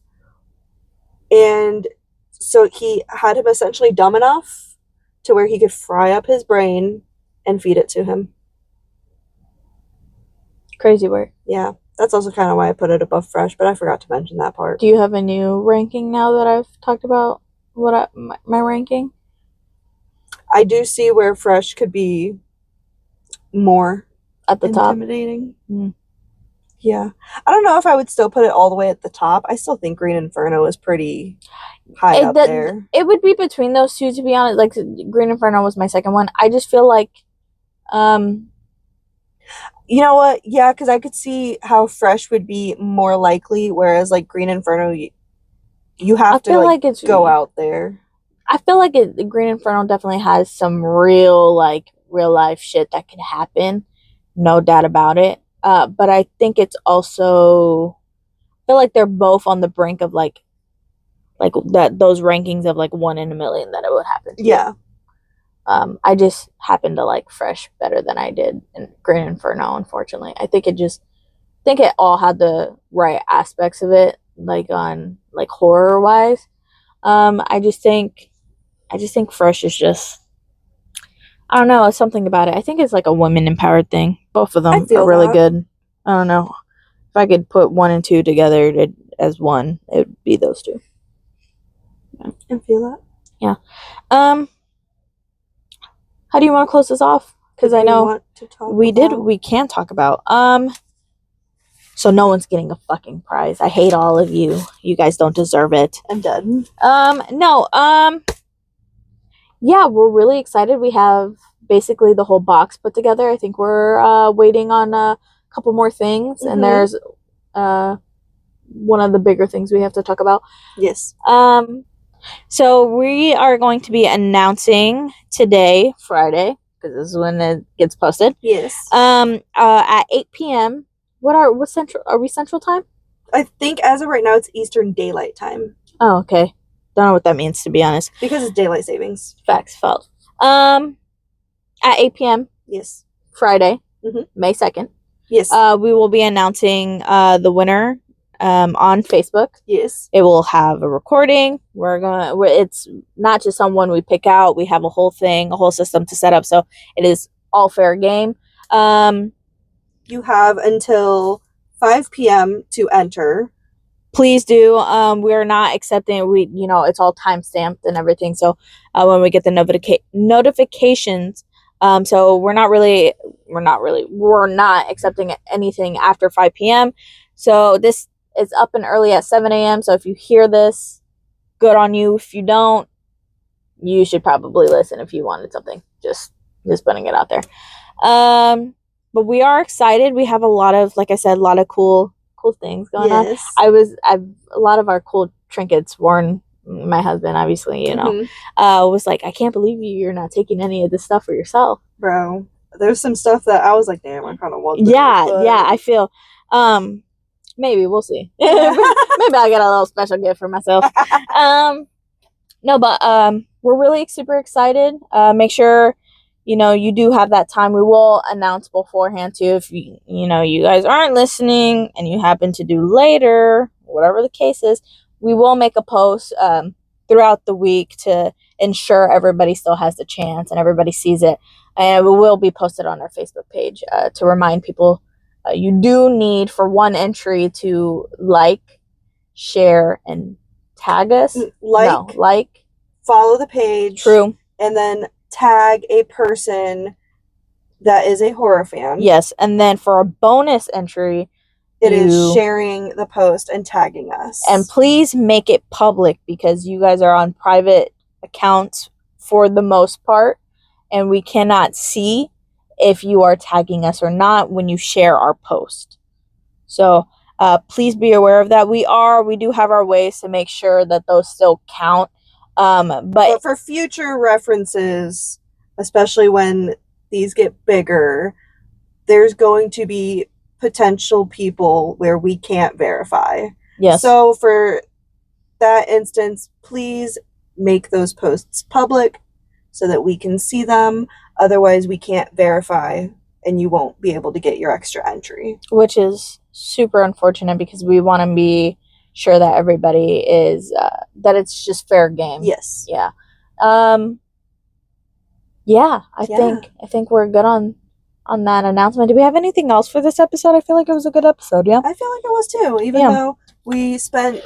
Speaker 1: And so he had him essentially dumb enough to where he could fry up his brain and feed it to him.
Speaker 2: Crazy work.
Speaker 1: Yeah, that's also kind of why I put it above Fresh, but I forgot to mention that part.
Speaker 2: Do you have a new ranking now that I've talked about my ranking?
Speaker 1: I do see where Fresh could be more
Speaker 2: At the top?
Speaker 1: intimidating.
Speaker 2: Mm.
Speaker 1: Yeah. I don't know if I would still put it all the way at the top. I still think Green Inferno is pretty high up there.
Speaker 2: It would be between those two, to be honest. Like, Green Inferno was my second one. I just feel like,
Speaker 1: you know what? Yeah, because I could see how Fresh would be more likely, whereas like Green Inferno, you have to like go out there.
Speaker 2: I feel like Green Inferno definitely has some real life shit that could happen, no doubt about it. But I think it's also, I feel like they're both on the brink of like that, those rankings of like 1 in a million that it would happen to.
Speaker 1: Yeah.
Speaker 2: I just happen to like Fresh better than I did in Green Inferno, unfortunately. I think it all had the right aspects of it, like on like horror wise. I just think Fresh is just, I don't know, it's something about it. I think it's like a women empowered thing. Both of them are really good. I don't know. If I could put 1 and 2 together as one, it would be those two.
Speaker 1: Yeah. I feel that.
Speaker 2: Yeah. How do you want to close this off? Because I know we can talk about. So no one's getting a fucking prize. I hate all of you. You guys don't deserve it.
Speaker 1: I'm dead.
Speaker 2: No. Yeah, we're really excited. We have basically the whole box put together. I think we're waiting on a couple more things, and there's one of the bigger things we have to talk about.
Speaker 1: Yes.
Speaker 2: So we are going to be announcing today, Friday, because this is when it gets posted.
Speaker 1: Yes.
Speaker 2: At 8 p.m. What central? Are we Central Time?
Speaker 1: I think as of right now it's Eastern Daylight Time.
Speaker 2: Oh, okay. Don't know what that means, to be honest.
Speaker 1: Because it's daylight savings.
Speaker 2: Facts, felt. At 8 p.m.
Speaker 1: Yes.
Speaker 2: Friday, May 2nd.
Speaker 1: Yes.
Speaker 2: We will be announcing the winner on Facebook.
Speaker 1: Yes.
Speaker 2: It will have a recording. It's not just someone we pick out. We have a whole thing, a whole system to set up. So it is all fair game.
Speaker 1: You have until 5 p.m. to enter.
Speaker 2: Please do. We are not accepting. It's all time stamped and everything. So when we get the notifications, so we're not accepting anything after 5 p.m. So this is up and early at 7 a.m. So if you hear this, good on you. If you don't, you should probably listen if you wanted something. Just putting it out there. But we are excited. We have a lot of, like I said, a lot of cool things going on. I've a lot of our cool trinkets worn. My husband, obviously, was like, I can't believe you're not taking any of this stuff for yourself,
Speaker 1: bro. There's some stuff that I was like, damn, I kind of want this.
Speaker 2: Yeah, I feel maybe we'll see. Maybe I'll get a little special gift for myself. No, but we're really super excited. Make sure you do have that time. We will announce beforehand too. If you guys aren't listening and you happen to do later, whatever the case is, we will make a post throughout the week to ensure everybody still has the chance and everybody sees it. And it will be posted on our Facebook page to remind people you do need, for one entry, to like, share, and tag us.
Speaker 1: Follow the page.
Speaker 2: True.
Speaker 1: And then tag a person that is a horror fan.
Speaker 2: Yes, and then for a bonus entry,
Speaker 1: it is sharing the post and tagging us.
Speaker 2: And please make it public, because you guys are on private accounts for the most part, and we cannot see if you are tagging us or not when you share our post. So please be aware of that. We do have our ways to make sure that those still count
Speaker 1: But
Speaker 2: But
Speaker 1: for future references, especially when these get bigger, there's going to be potential people where we can't verify.
Speaker 2: yes,
Speaker 1: So for that instance, please make those posts public so that we can see them. Otherwise, we can't verify and you won't be able to get your extra entry.
Speaker 2: which is super unfortunate because we want to be sure that everybody is that it's just fair game.
Speaker 1: Yes.
Speaker 2: Yeah. I
Speaker 1: Yeah.
Speaker 2: think we're good on that announcement. Do we have anything else for this episode? I feel like it was a good episode. Yeah.
Speaker 1: I feel like it was too, even
Speaker 2: Yeah.
Speaker 1: though we spent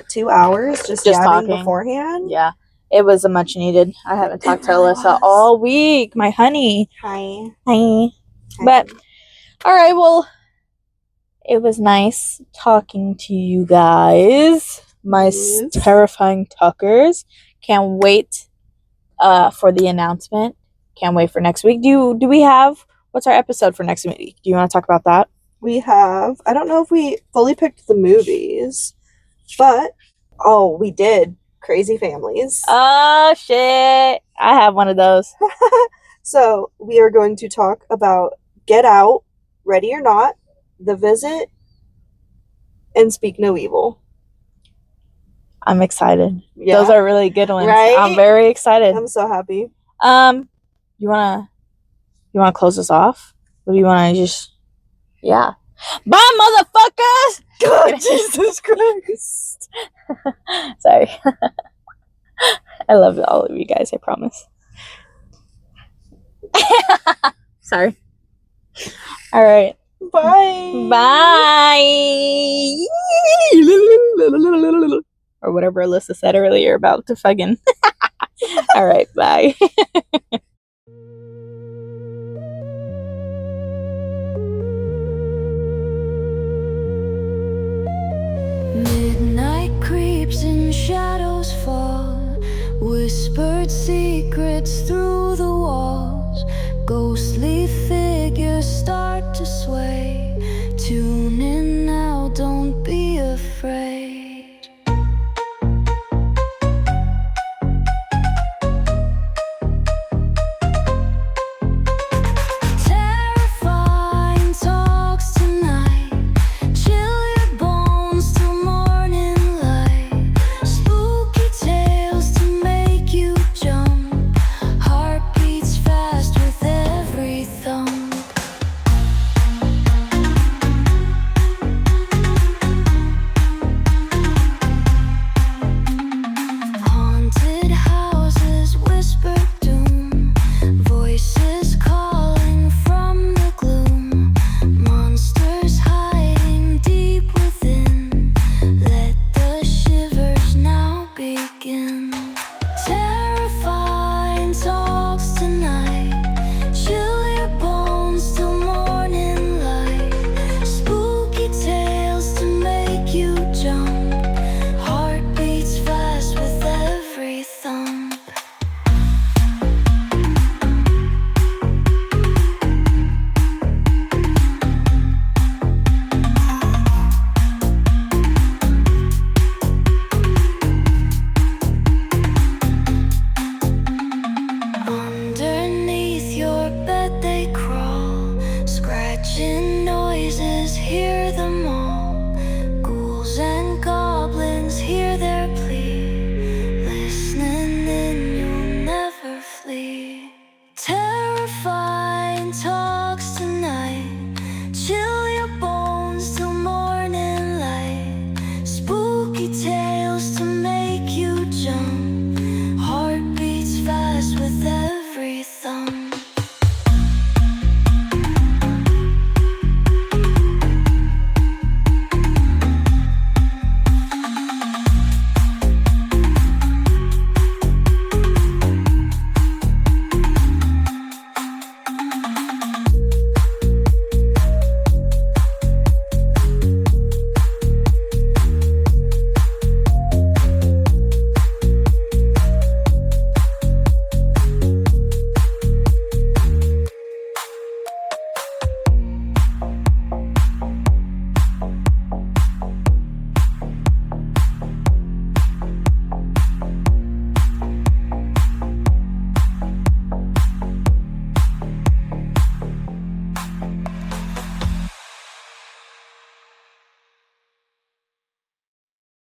Speaker 1: 2 hours just yabbing
Speaker 2: talking
Speaker 1: beforehand.
Speaker 2: Yeah. It was a much needed. I haven't talked to
Speaker 1: really
Speaker 2: Alyssa
Speaker 1: was.
Speaker 2: all week. My honey.
Speaker 1: Hi.
Speaker 2: Hi. But all right, well, it was nice talking to you guys, my
Speaker 1: Yes.
Speaker 2: terrifying talkers. Can't wait for the announcement. Can't wait for next week. Do we have what's our episode for next week? Do you want to talk about that?
Speaker 1: We have, I don't know if we fully picked the movies, but we did Crazy Families.
Speaker 2: Oh shit! I have one of those.
Speaker 1: So we are going to talk about Get Out, Ready or Not, The Visit, and Speak No Evil.
Speaker 2: I'm excited.
Speaker 1: Yeah.
Speaker 2: Those are really good ones.
Speaker 1: Right?
Speaker 2: I'm very excited.
Speaker 1: I'm so happy.
Speaker 2: You wanna close us off? Or do you wanna just bye, motherfuckers?
Speaker 1: God, Jesus Christ.
Speaker 2: Sorry. I love all of you guys, I promise. Sorry. All right.
Speaker 1: Bye.
Speaker 2: Bye. Or whatever Alyssa said earlier about to fucking. All right, bye.
Speaker 3: Midnight creeps and shadows fall, whispered secrets through the walls. Ghostly figures start to sway. Tune in now, don't be afraid. Terrifying talks tonight. Chill your bones till morning light. Spooky tales to make you jump. Heart beats fast with every thump. Haunted houses whisper doom. Voices calling from the gloom. Monsters hiding deep within. Let the shivers now begin. Terrifying talks tonight. Chill your bones till morning light. Spooky tales to make you jump. Heart beats fast with every thump. Underneath your bed they crawl, scratching noises, hear them all. Ghouls and goblins hear their plea. Listening in, you'll never flee. Terrifying talk.